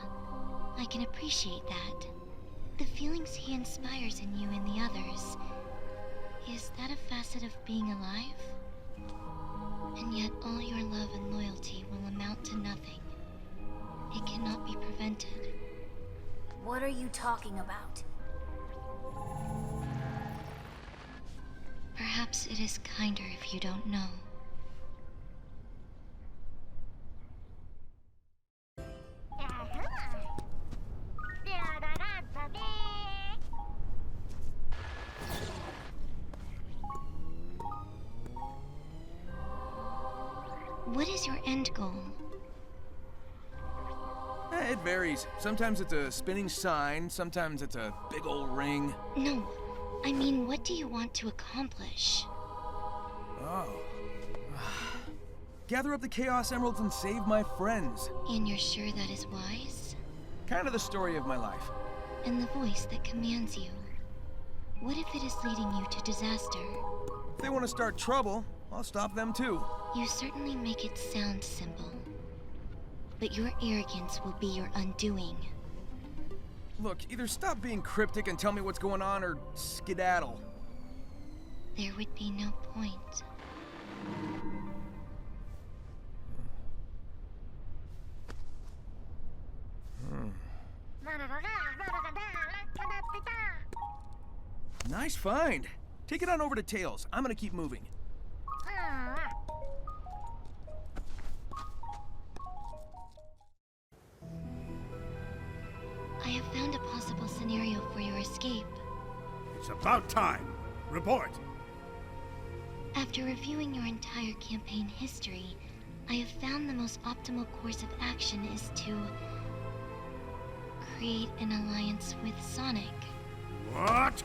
I can appreciate that. The feelings he inspires in you and the others, is that a facet of being alive? And yet all your love and loyalty will amount to nothing. It cannot be prevented. What are you talking about? Perhaps it is kinder if you don't know. What is your end goal? It varies. Sometimes it's a spinning sign, sometimes it's a big old ring. No, I mean, what do you want to accomplish? Oh. Gather up the Chaos Emeralds and save my friends. And you're sure that is wise? Kind of the story of my life. And the voice that commands you. What if it is leading you to disaster? If they want to start trouble, I'll stop them too. You certainly make it sound simple. But your arrogance will be your undoing. Look, either stop being cryptic and tell me what's going on, or skedaddle. There would be no point. Nice find. Take it on over to Tails. I'm gonna keep moving. I have found a possible scenario for your escape. It's about time. Report. After reviewing your entire campaign history, I have found the most optimal course of action is to create an alliance with Sonic. What?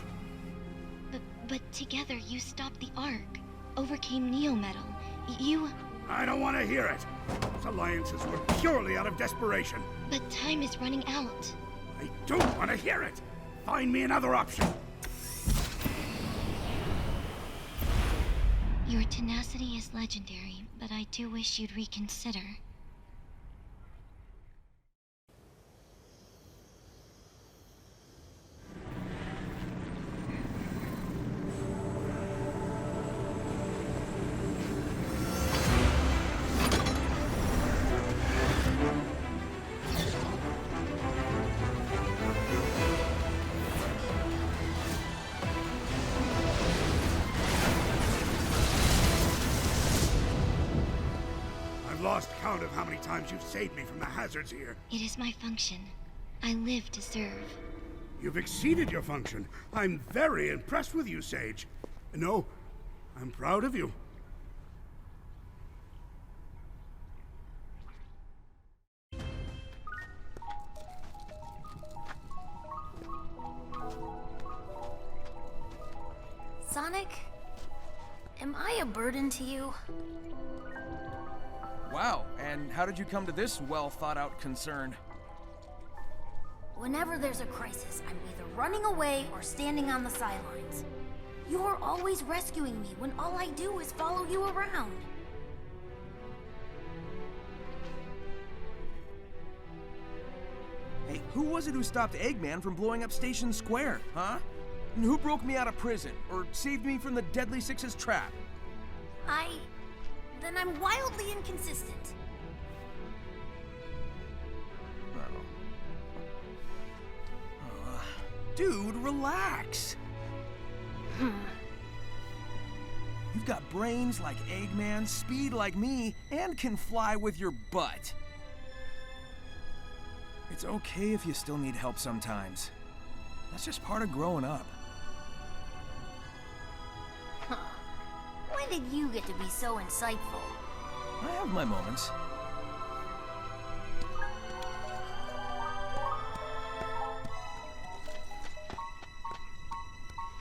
But together you stopped the Ark, overcame Neo Metal. You... I don't want to hear it. Those alliances were purely out of desperation. But time is running out. I don't want to hear it. Find me another option. Your tenacity is legendary, but I do wish you'd reconsider. Lost count of how many times you've saved me from the hazards here. It is my function. I live to serve. You've exceeded your function. I'm very impressed with you, Sage. No, I'm proud of you. Sonic? Am I a burden to you? Wow, and how did you come to this well-thought-out concern? Whenever there's a crisis, I'm either running away or standing on the sidelines. You're always rescuing me when all I do is follow you around. Hey, who was it who stopped Eggman from blowing up Station Square, huh? And who broke me out of prison, or saved me from the Deadly Six's trap? Then I'm wildly inconsistent. Dude, relax. You've got brains like Eggman, speed like me, and can fly with your butt. It's okay if you still need help sometimes. That's just part of growing up. When did you get to be so insightful? I have my moments.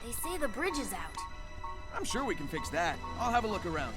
They say the bridge is out. I'm sure we can fix that. I'll have a look around.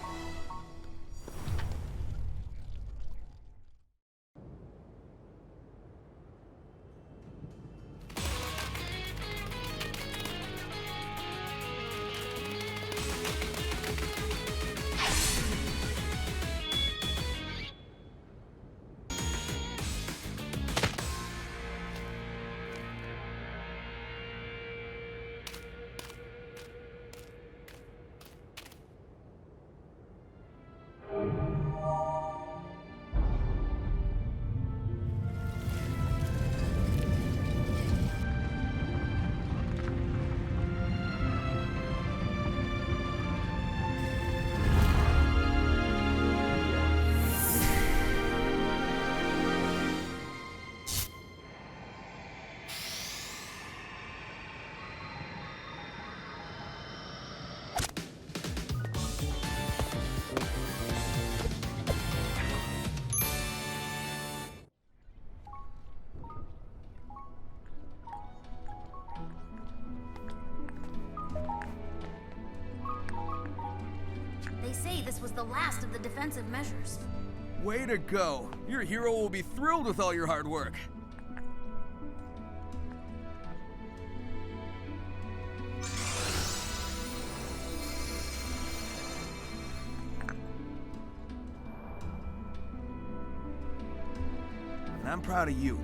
They say this was the last of the defensive measures. Way to go. Your hero will be thrilled with all your hard work. And I'm proud of you.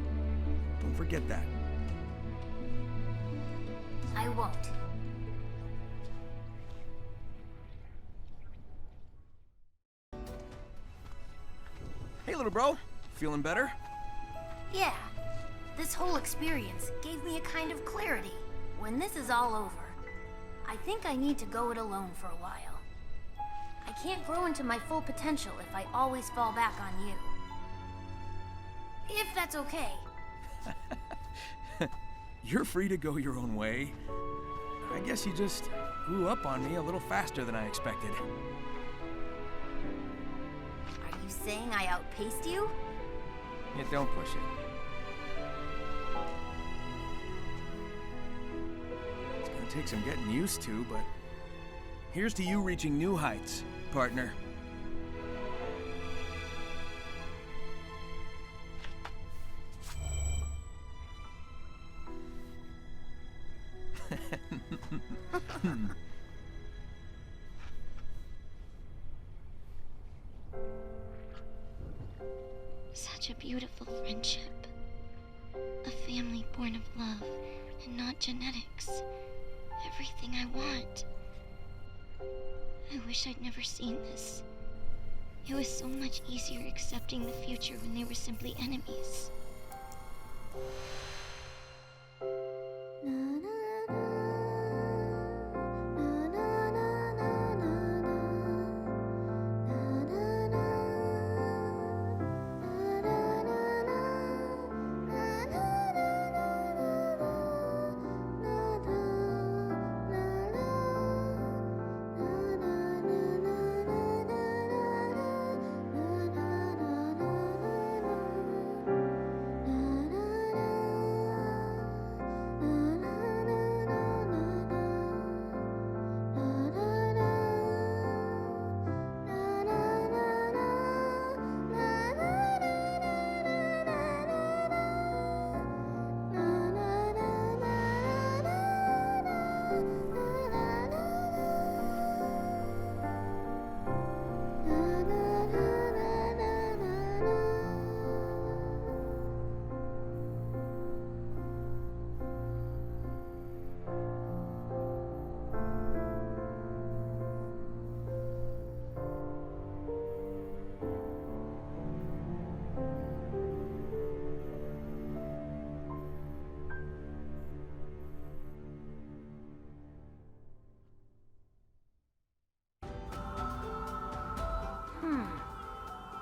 Don't forget that. I won't. Hey, little bro. Feeling better? Yeah. This whole experience gave me a kind of clarity. When this is all over, I think I need to go it alone for a while. I can't grow into my full potential if I always fall back on you. If that's okay. You're free to go your own way. I guess you just grew up on me a little faster than I expected. Are you saying I outpaced you? Yeah, don't push it. It's gonna take some getting used to, but here's to you reaching new heights, partner. Such a beautiful friendship. A family born of love and not genetics. Everything I want. I wish I'd never seen this. It was so much easier accepting the future when they were simply enemies.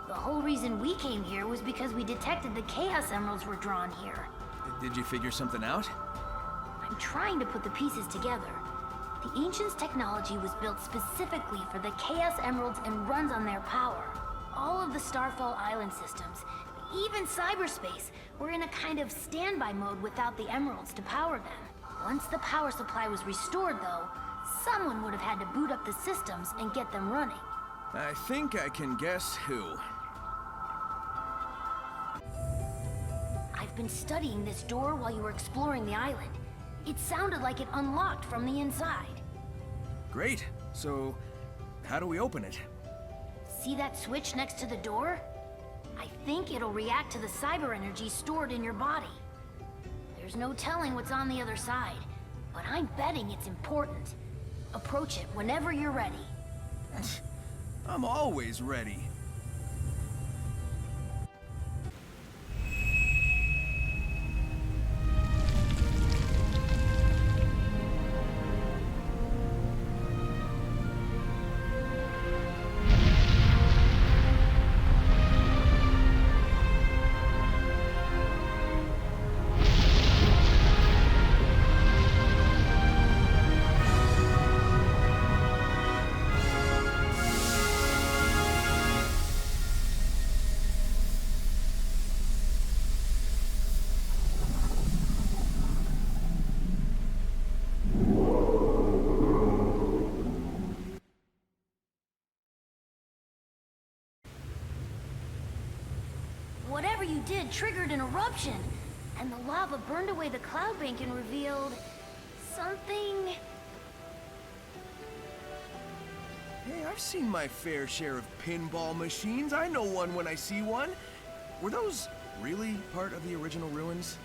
The whole reason we came here was because we detected the Chaos Emeralds were drawn here. Did you figure something out? I'm trying to put the pieces together. The Ancients' technology was built specifically for the Chaos Emeralds and runs on their power. All of the Starfall Island systems, even cyberspace, were in a kind of standby mode without the emeralds to power them. Once the power supply was restored, though, someone would have had to boot up the systems and get them running. I think I can guess who. I've been studying this door while you were exploring the island. It sounded like it unlocked from the inside. Great. So, how do we open it? See that switch next to the door? I think it'll react to the cyber energy stored in your body. There's no telling what's on the other side, but I'm betting it's important. Approach it whenever you're ready. I'm always ready. Whatever you did triggered an eruption, and the lava burned away the cloud bank and revealed something. Hey, I've seen my fair share of pinball machines. I know one when I see one. Were those really part of the original ruins?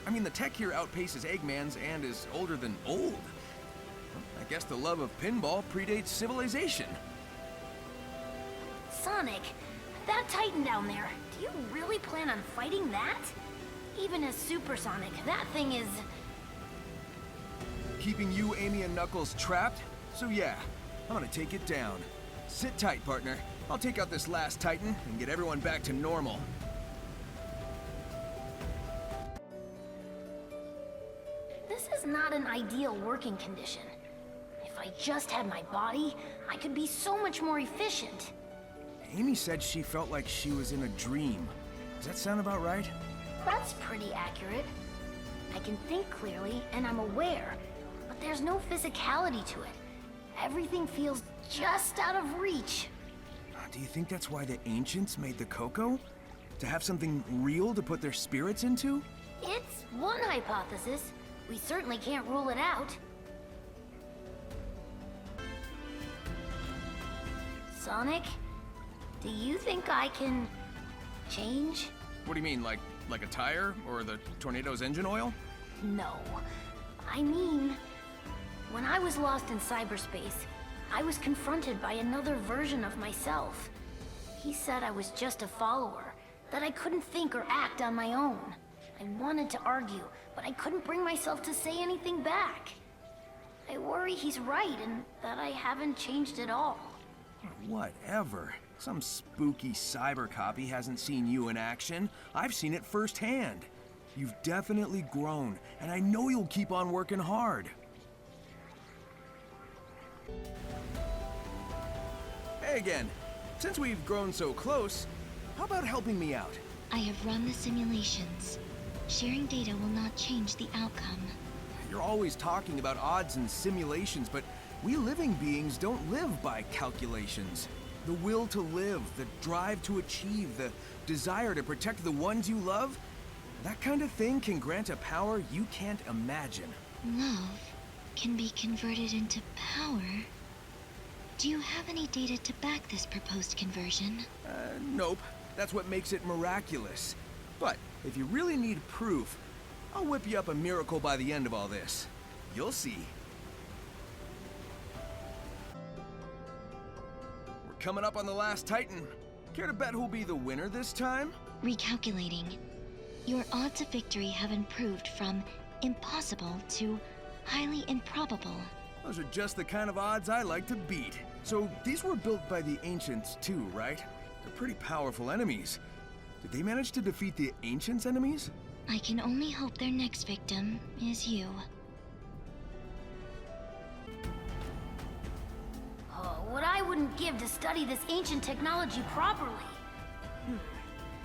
I mean, the tech here outpaces Eggman's and is older than old. Well, I guess the love of pinball predates civilization. Sonic, that Titan down there, do you really plan on fighting that? Even as Supersonic, that thing is... Keeping you, Amy, and Knuckles trapped? So yeah, I'm gonna take it down. Sit tight, partner. I'll take out this last Titan and get everyone back to normal. This is not an ideal working condition. If I just had my body, I could be so much more efficient. Amy said she felt like she was in a dream. Does that sound about right? That's pretty accurate. I can think clearly, and I'm aware, but there's no physicality to it. Everything feels just out of reach. Do you think that's why the ancients made the cocoa? To have something real to put their spirits into? It's one hypothesis. We certainly can't rule it out. Sonic, do you think I can change? What do you mean, like a tire or the tornado's engine oil? No. I mean, when I was lost in cyberspace, I was confronted by another version of myself. He said I was just a follower, that I couldn't think or act on my own. I wanted to argue, but I couldn't bring myself to say anything back. I worry he's right and that I haven't changed at all. Whatever. Some spooky cyber copy hasn't seen you in action. I've seen it firsthand. You've definitely grown, and I know you'll keep on working hard. Hey again. Since we've grown so close, how about helping me out? I have run the simulations. Sharing data will not change the outcome. You're always talking about odds and simulations, but we living beings don't live by calculations. The will to live, the drive to achieve, the desire to protect the ones you love, that kind of thing can grant a power you can't imagine. Love can be converted into power. Do you have any data to back this proposed conversion? Nope. That's what makes it miraculous. But if you really need proof, I'll whip you up a miracle by the end of all this. You'll see. We're coming up on the last Titan. Care to bet who'll be the winner this time? Recalculating. Your odds of victory have improved from impossible to highly improbable. Those are just the kind of odds I like to beat. So these were built by the Ancients too, right? They're pretty powerful enemies. Did they manage to defeat the Ancients' enemies? I can only hope their next victim is you. Oh, what I wouldn't would give to study this ancient technology properly.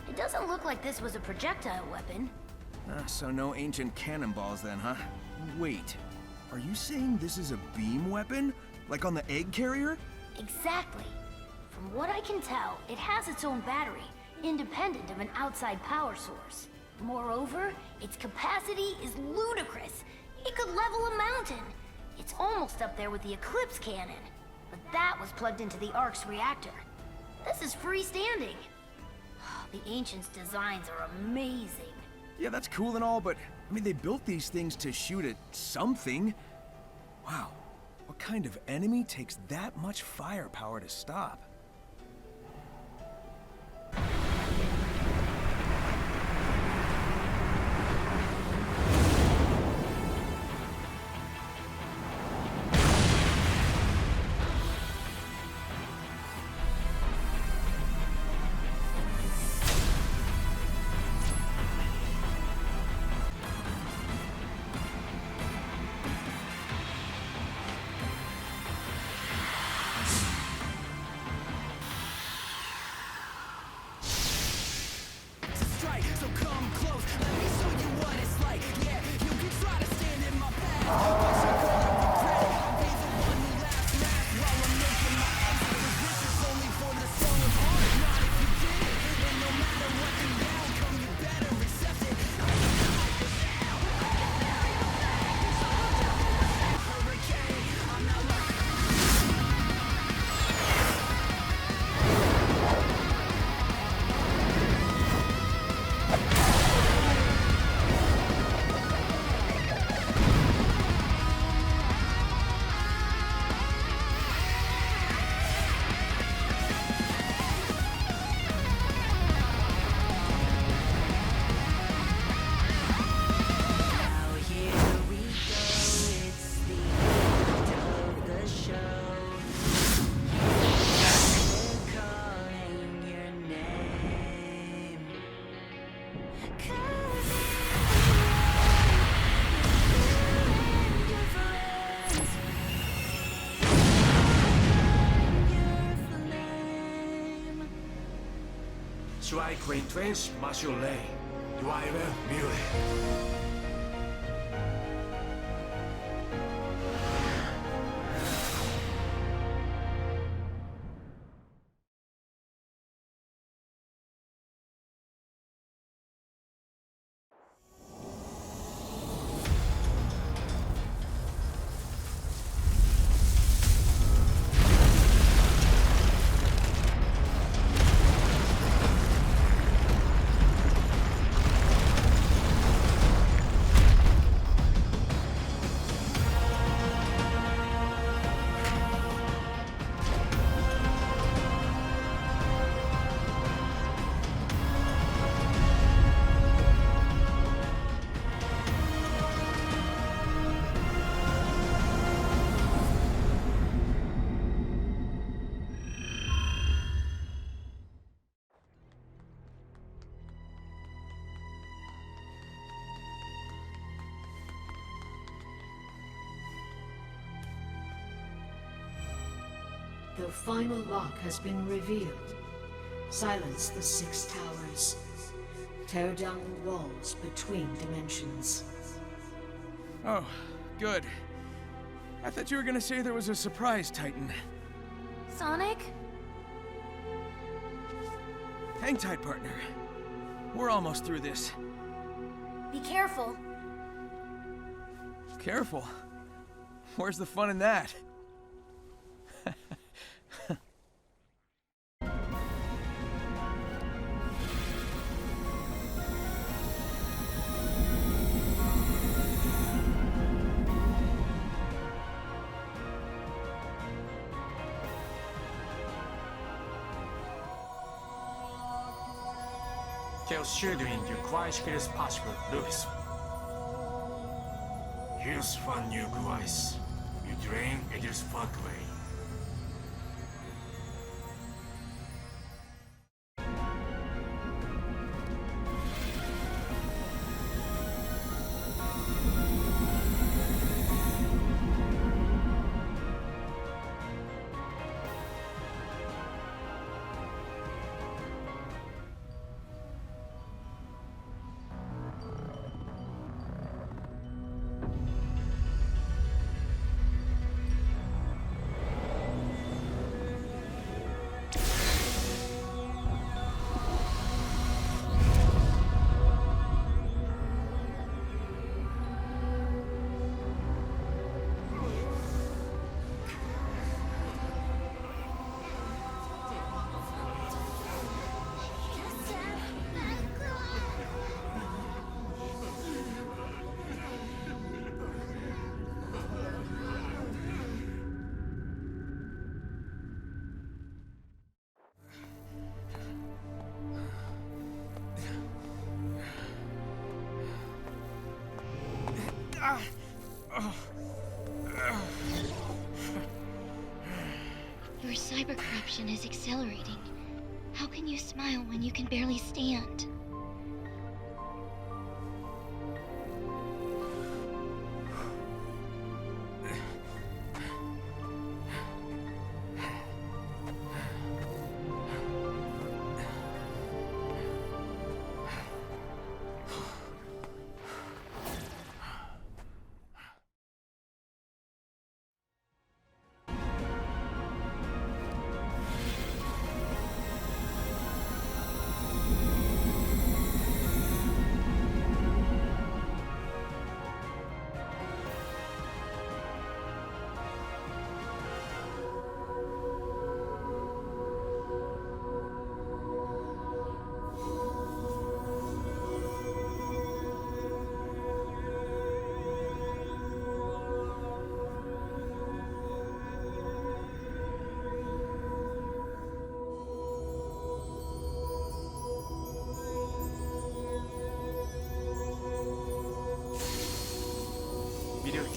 It doesn't look like this was a projectile weapon. So no ancient cannonballs then, huh? Wait, are you saying this is a beam weapon? Like on the egg carrier? Exactly. From what I can tell, it has its own battery, independent of an outside power source. Moreover, its capacity is ludicrous. It could level a mountain. It's almost up there with the Eclipse cannon. But that was plugged into the Ark's reactor. This is freestanding. The Ancients' designs are amazing. Yeah, that's cool and all, but I mean, they built these things to shoot at something. Wow, what kind of enemy takes that much firepower to stop? Suai Queen Twins, Masulei, Driver Mule. The final lock has been revealed. Silence the 6 towers. Tear down the walls between dimensions. Oh, good. I thought you were gonna say there was a surprise, Titan. Sonic? Hang tight, partner. We're almost through this. Be careful. Careful. Where's the fun in that? Just shielding you quite as possible, Lucas. Here's one new device. You drain it is fuck away. Your cyber corruption is accelerating. How can you smile when you can barely stand?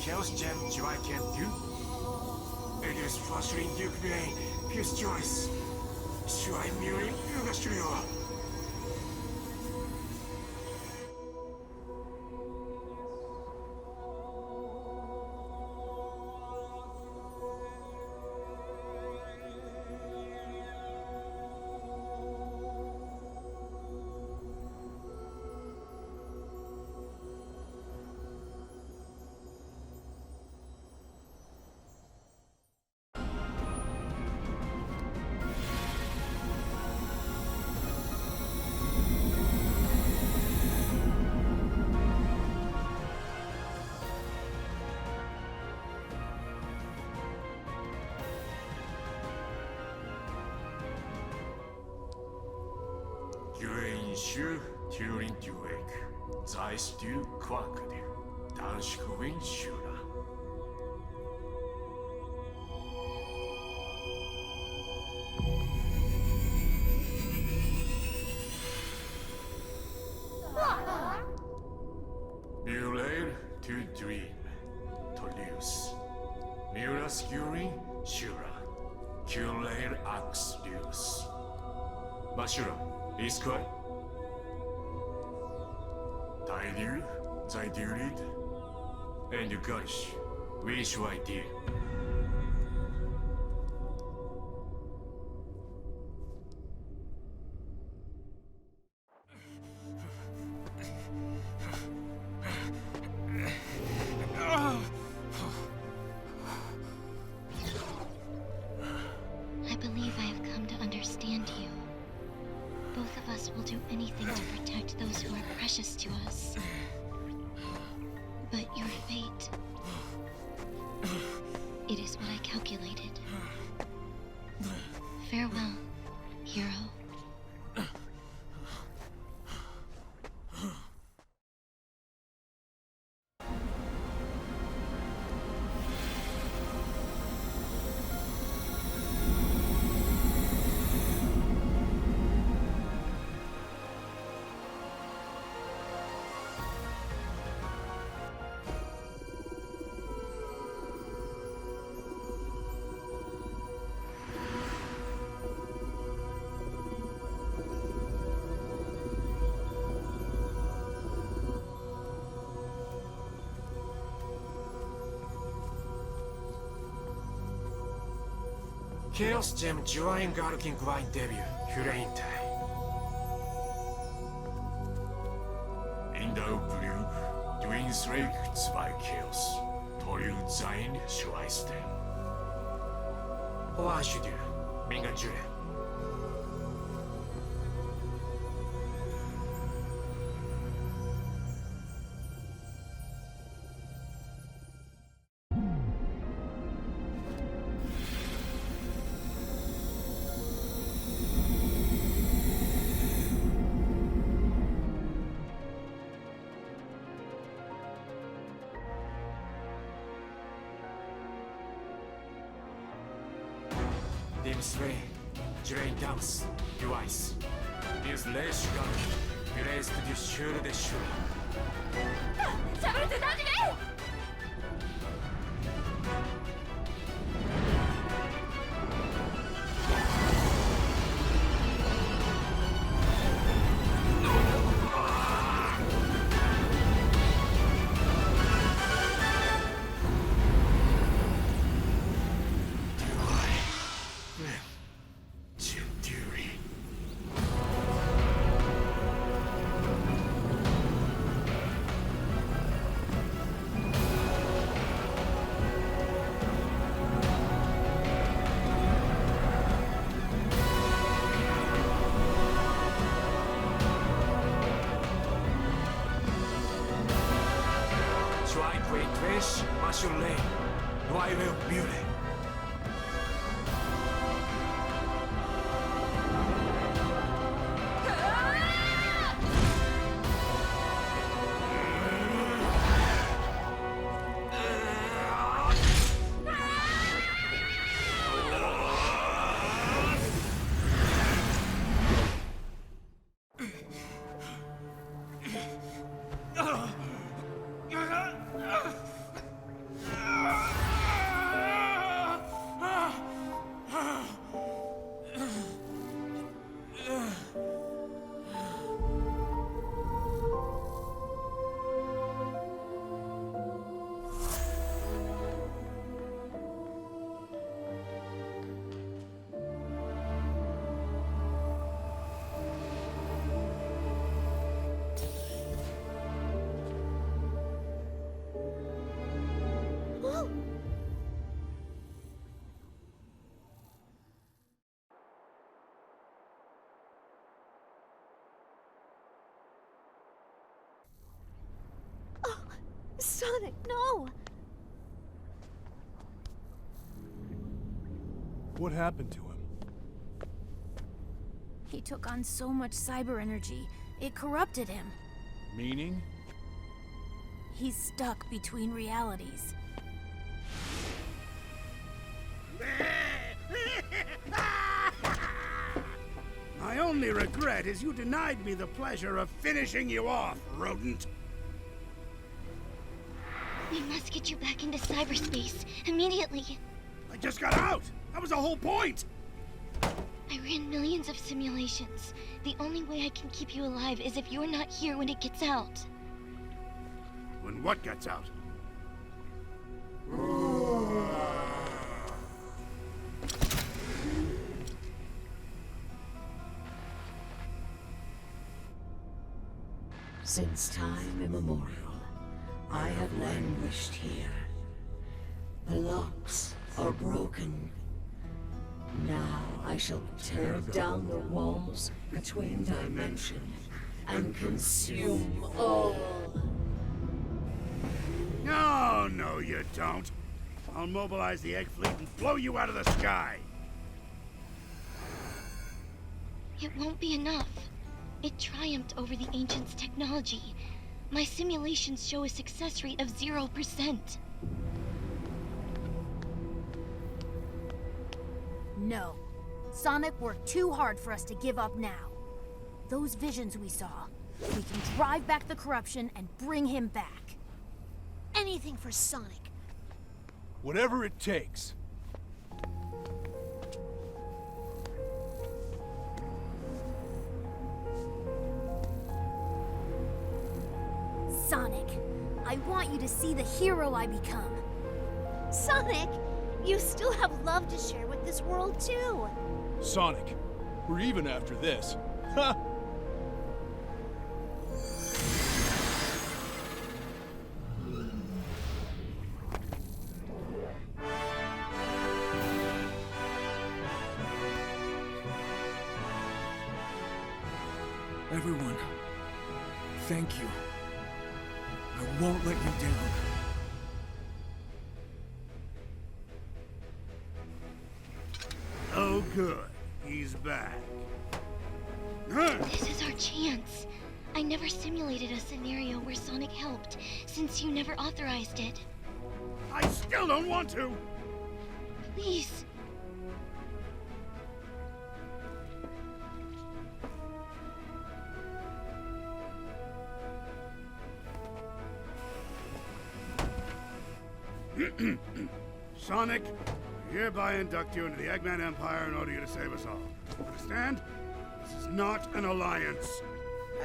Chaos Gem Joy can't do? It is frustrating Duke Bay, Fuse Choice. Shuai Muri Yugashuyo. Shu Turing Duek, Zeiss du Quacked, Danschkowin Shura. Mulair to dream, to lose. Mura skewing Shura, Kulair ax lose. Mashura, is correct. Ideal, Zaidurid, and Garish, wish idea. I believe I have come to understand you. Both of us will do anything to protect those who are precious to us. But your fate... It is what I calculated. Farewell, hero. Chaos Gem Join Garkin Gwine debut, Hurainte. In the blue, Twin Slake Zwei Chaos, Toru Zain Schweisten. Oashudu, Mingajure. Dimsway, Drain Dumps, Device. Is Lesh Gun, Erased the Shure de Shure. protection lane. I will build it. Whoa! Oh, Sonic, no! What happened to him? He took on so much cyber energy, it corrupted him. Meaning? He's stuck between realities. My only regret is you denied me the pleasure of finishing you off, rodent. We must get you back into cyberspace immediately. I just got out! That was the whole point! I ran millions of simulations. The only way I can keep you alive is if you're not here when it gets out. When what gets out? Since time immemorial, I have languished here. The locks are broken. Now I shall tear down the walls between dimensions and consume all. No, no, you don't. I'll mobilize the egg fleet and blow you out of the sky. It won't be enough. It triumphed over the Ancients' technology. My simulations show a success rate of 0%. No. Sonic worked too hard for us to give up now. Those visions we saw, we can drive back the corruption and bring him back. Anything for Sonic. Whatever it takes. Sonic, I want you to see the hero I become. Sonic, you still have love to share with this world too. Sonic, we're even after this. Ha! Everyone, thank you. I won't let you down. Oh, good. He's back. This is our chance. I never simulated a scenario where Sonic helped, since you never authorized it. I still don't want to. Please. Sonic, I hereby induct you into the Eggman Empire and order you to save us all. Understand? This is not an alliance.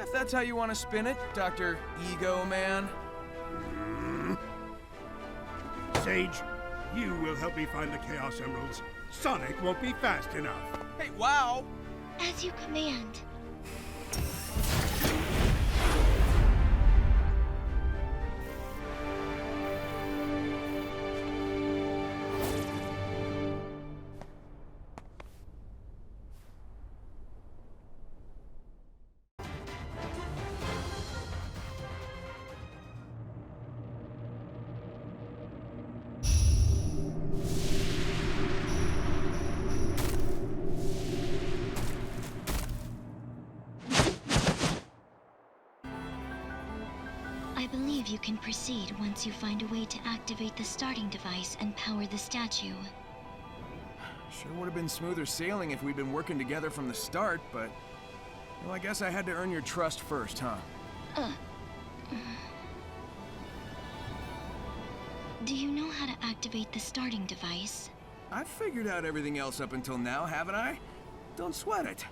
If that's how you want to spin it, Dr. Ego Man. Sage, you will help me find the Chaos Emeralds. Sonic won't be fast enough. Hey, wow! As you command. believe you can proceed once you find a way to activate the starting device and power the statue. Sure would have been smoother sailing if we'd been working together from the start, but... Well, I guess I had to earn your trust first, huh? Do you know how to activate the starting device? I've figured out everything else up until now, haven't I? Don't sweat it.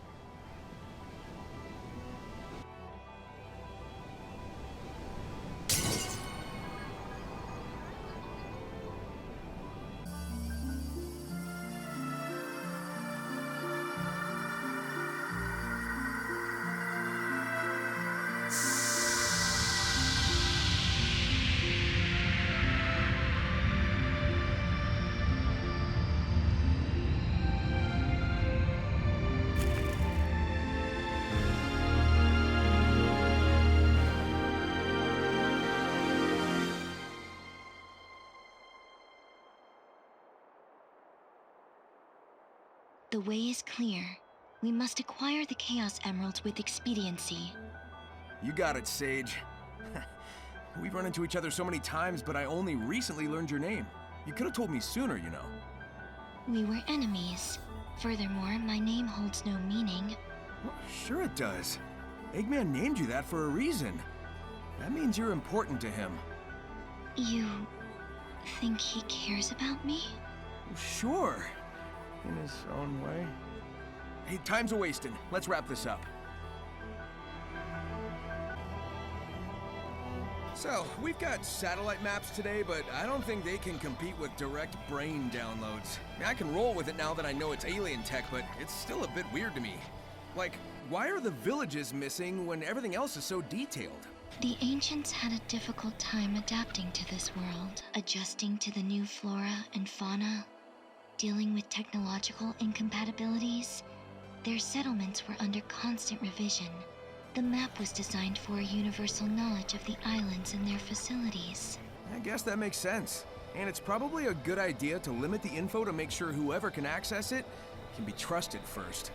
The way is clear. We must acquire the Chaos Emeralds with expediency. You got it, Sage. We've run into each other so many times, but I only recently learned your name. You could have told me sooner, you know. We were enemies. Furthermore, my name holds no meaning. Well, sure it does. Eggman named you that for a reason. That means you're important to him. You think he cares about me? Sure. In his own way. Hey, time's a-wasting. Let's wrap this up. So, we've got satellite maps today, but I don't think they can compete with direct brain downloads. I mean, I can roll with it now that I know it's alien tech, but it's still a bit weird to me. Like, why are the villages missing when everything else is so detailed? The ancients had a difficult time adapting to this world, adjusting to the new flora and fauna, dealing with technological incompatibilities. Their settlements were under constant revision. The map was designed for a universal knowledge of the islands and their facilities. I guess that makes sense. And it's probably a good idea to limit the info to make sure whoever can access it can be trusted first.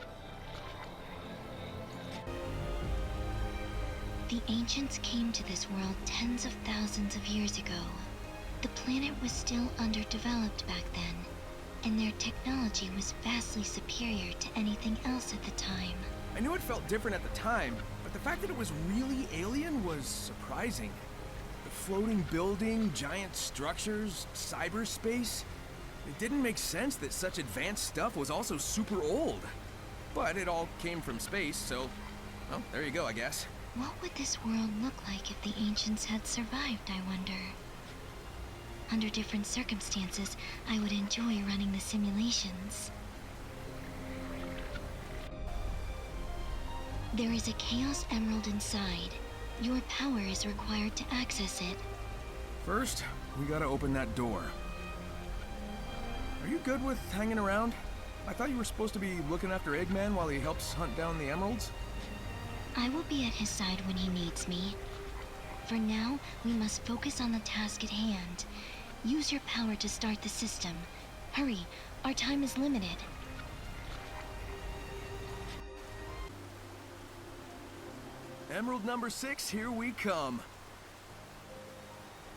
The ancients came to this world tens of thousands of years ago. The planet was still underdeveloped back then, and their technology was vastly superior to anything else at the time. I knew it felt different at the time, but the fact that it was really alien was surprising. The floating building, giant structures, cyberspace. It didn't make sense that such advanced stuff was also super old. But it all came from space, so, well, there you go, I guess. What would this world look like if the ancients had survived, I wonder? Under different circumstances, I would enjoy running the simulations. There is a Chaos Emerald inside. Your power is required to access it. First, we gotta open that door. Are you good with hanging around? I thought you were supposed to be looking after Eggman while he helps hunt down the emeralds. I will be at his side when he needs me. For now, we must focus on the task at hand. Use your power to start the system. Hurry, our time is limited. Emerald number 6, here we come.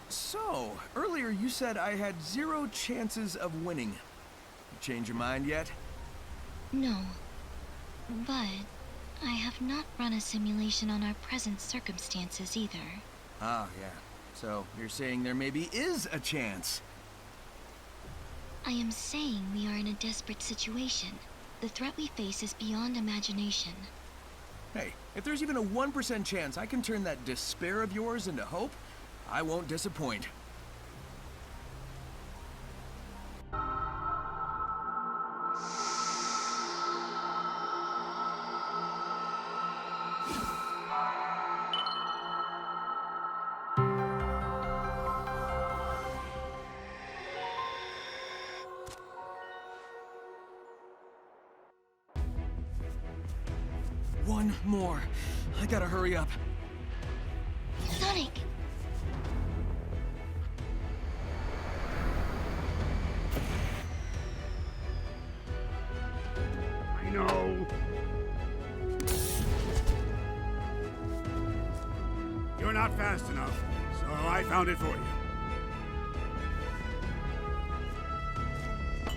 So, earlier you said I had 0 chances of winning. You change your mind yet? No, but I have not run a simulation on our present circumstances either. Ah, yeah. So, you're saying there maybe is a chance? I am saying we are in a desperate situation. The threat we face is beyond imagination. Hey, if there's even a 1% chance I can turn that despair of yours into hope, I won't disappoint. One more. I gotta hurry up. Sonic! I know. You're not fast enough, so Oh, I found it for you.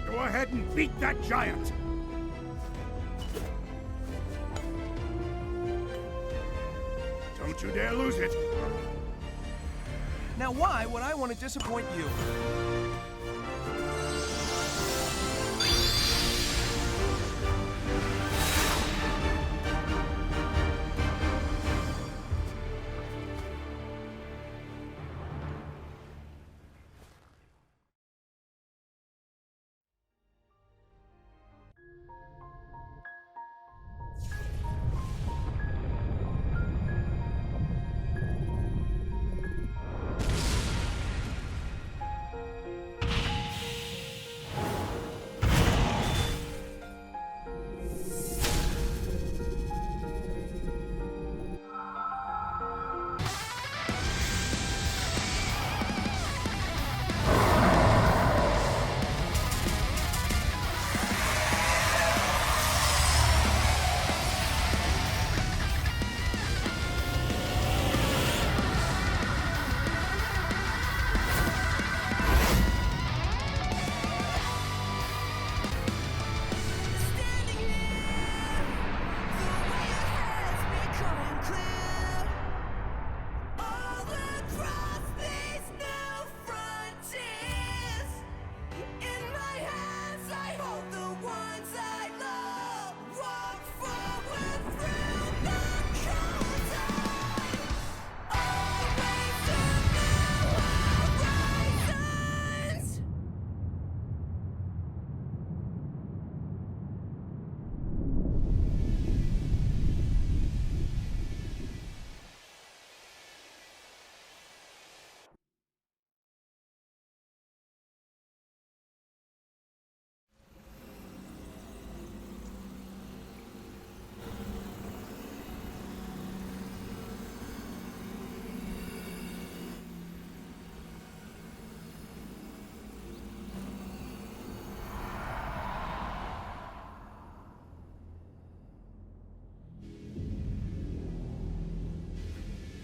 Go ahead and beat that giant! Don't you dare lose it! Now why would I want to disappoint you?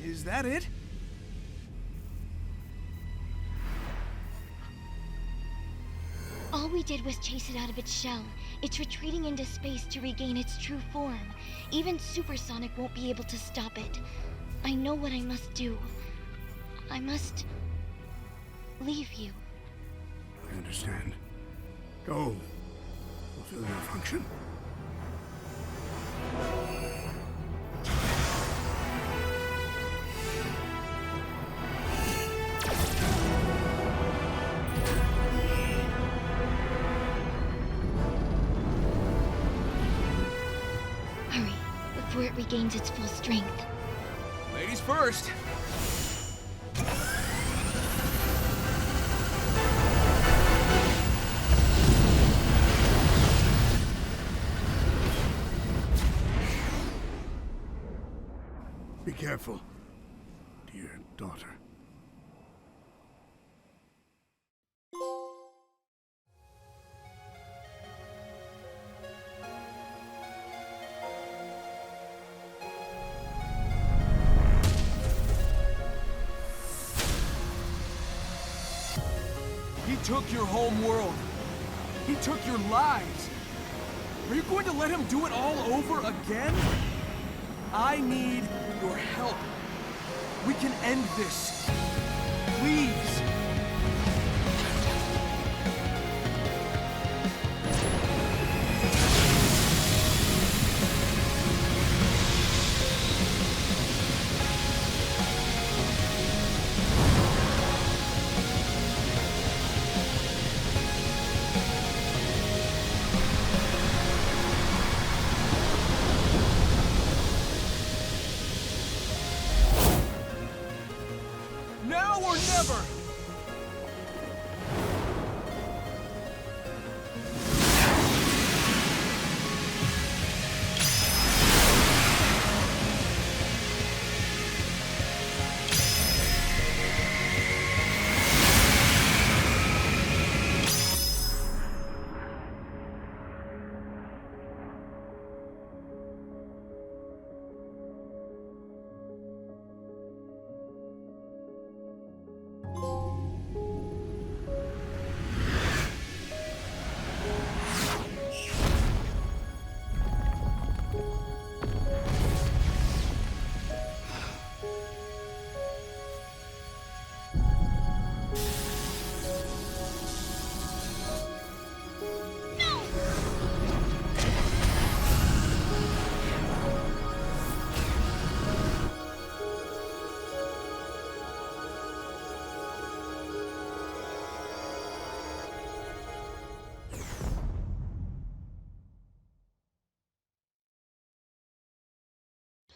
Is that it? All we did was chase it out of its shell. It's retreating into space to regain its true form. Even Supersonic won't be able to stop it. I know what I must do. I must leave you. I understand. Go. Fulfill your function. Hurry, before it regains its full strength. Ladies first. Be careful, dear daughter. He took your home world. He took your lives. Are you going to let him do it all over again? I need your help. We can end this. Please. Now or never!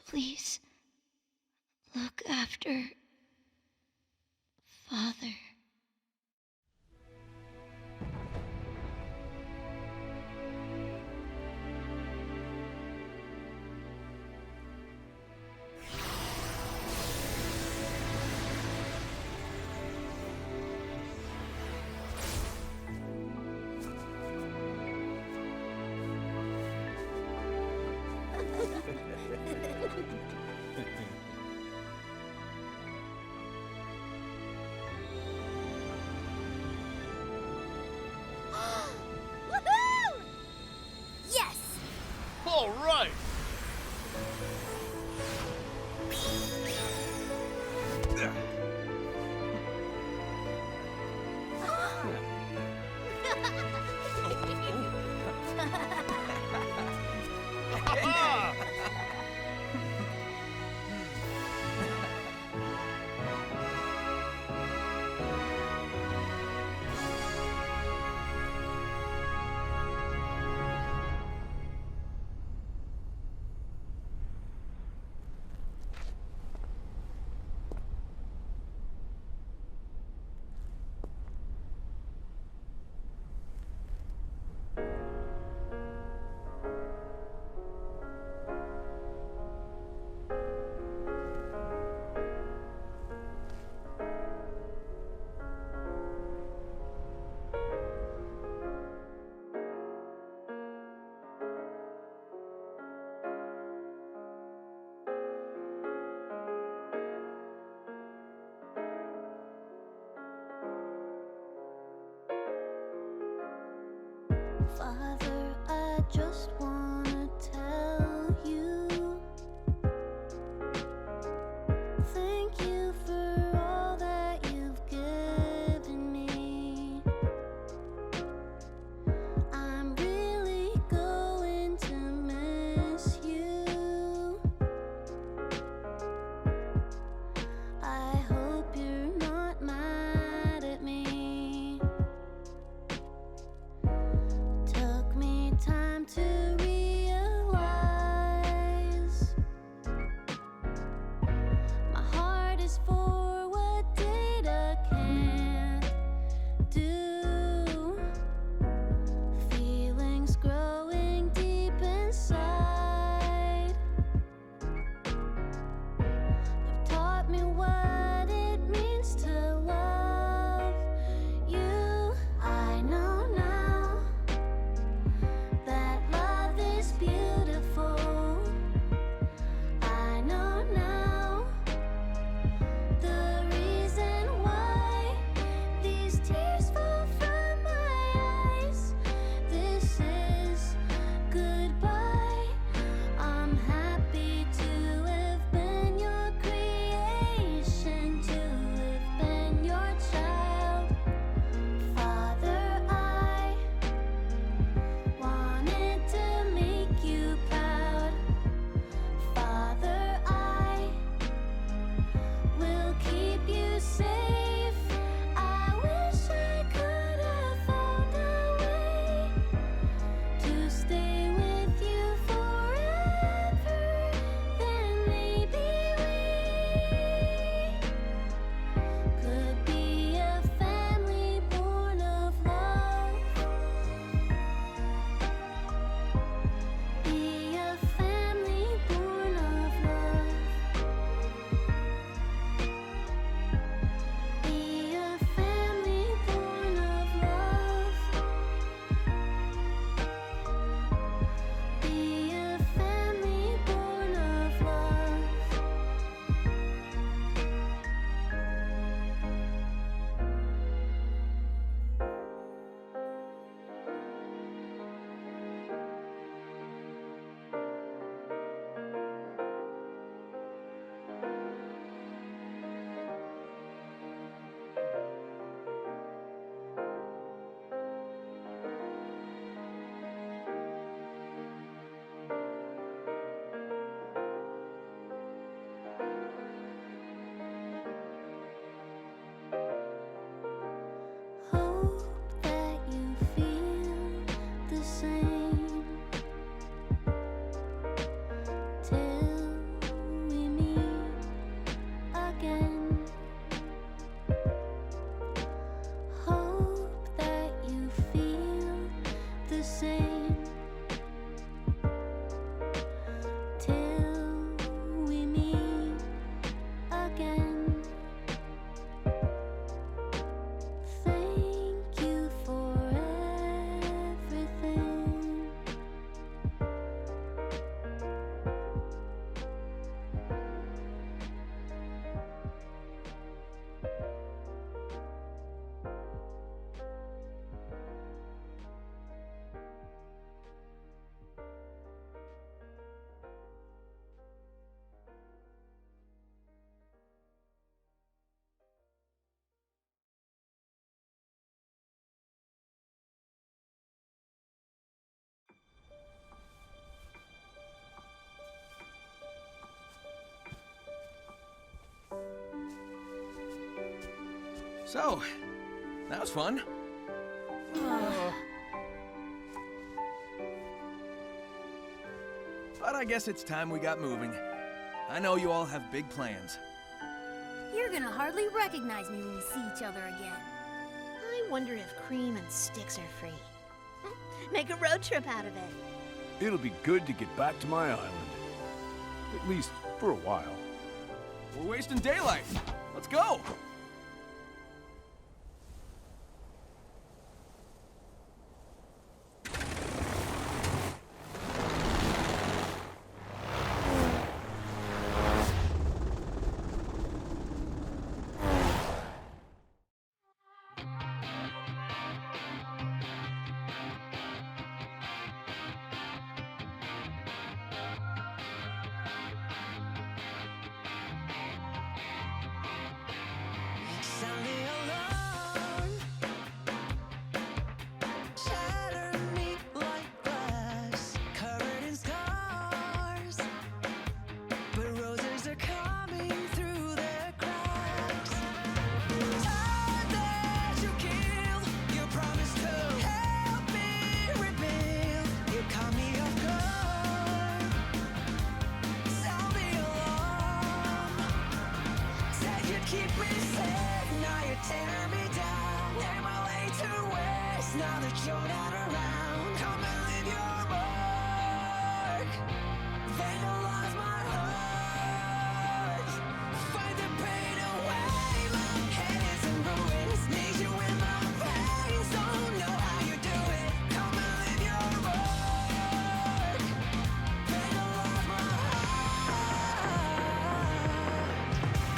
Please, look after Father. Woohoo! Yes! All right. Father, I just wanna tell you, thank you for all that you've given me. I'm really going to miss you. I hope you're not mad at me. Took me time to realize time till we meet again. Thank you for everything. So, that was fun. But I guess it's time we got moving. I know you all have big plans. You're gonna hardly recognize me when we see each other again. I wonder if cream and sticks are free. Make a road trip out of it. It'll be good to get back to my island. At least for a while. We're wasting daylight. Let's go! Now that you're not around, come and leave your mark. Vandalize my heart. Find the pain away. My head is in ruins. Need you in my veins. Don't know how you do it. Come and leave your mark. Vandalize my heart.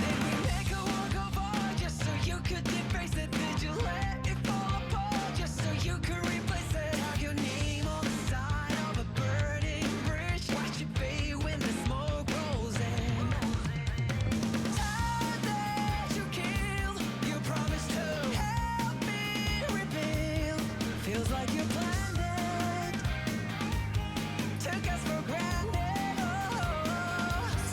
Then we make a work of art just so you could deface it. Did you let it fall apart just so you could replace it? Have your name on the side of a burning bridge. Watch it fade when the smoke rolls in. Time that you killed, you promised to help me rebuild. Feels like you planned it, took us for granted.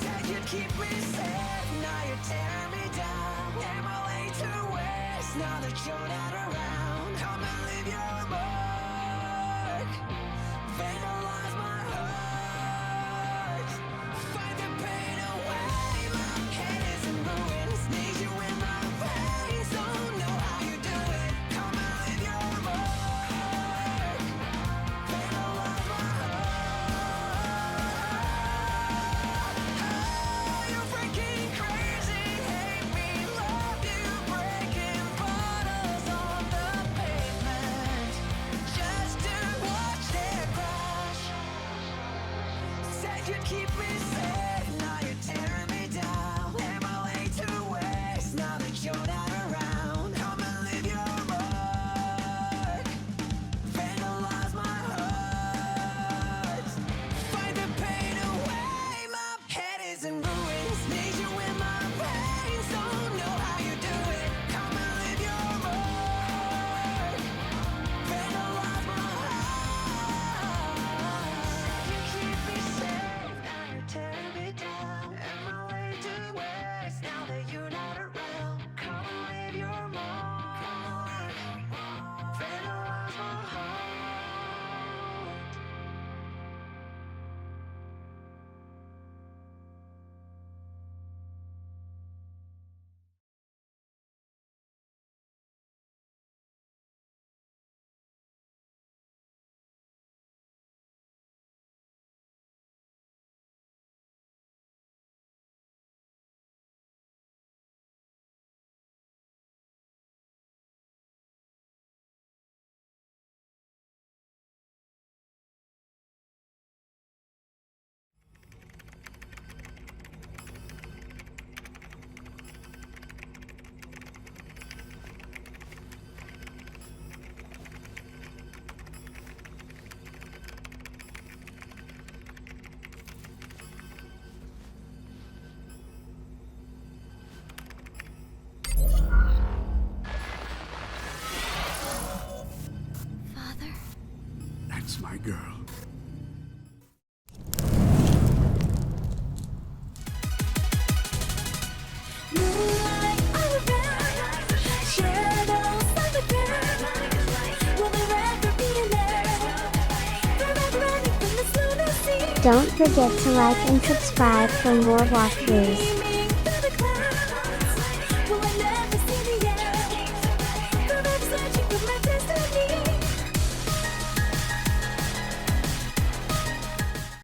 Said you'd keep me safe, now you're tearing me down. Am I late to waste now that you're not around? Come and leave your mark. Vandalize my heart. Find the pain away. My head is in ruins. Need you in my veins. Don't know how you do it. Come and leave your mark. Vandalize my heart. You're freaking crazy. Hate me, love you, breaking bottles on the pavement just to watch it crash. Said you'd keep me safe, now you're tearing me down. Am I late to waste now that you're not around? Come and leave your mark. Vandalize my heart. Find the pain away. My head is in ruins. Need you in my veins. Don't know how you do it. Come and leave your mark. Vandalize my heart. You keep me safe, now you're tearing my girl. Moonlight all around, shadows on the ground. Will there ever be an end? Forever running from this lunacy. Don't forget to like and subscribe for more walkthroughs.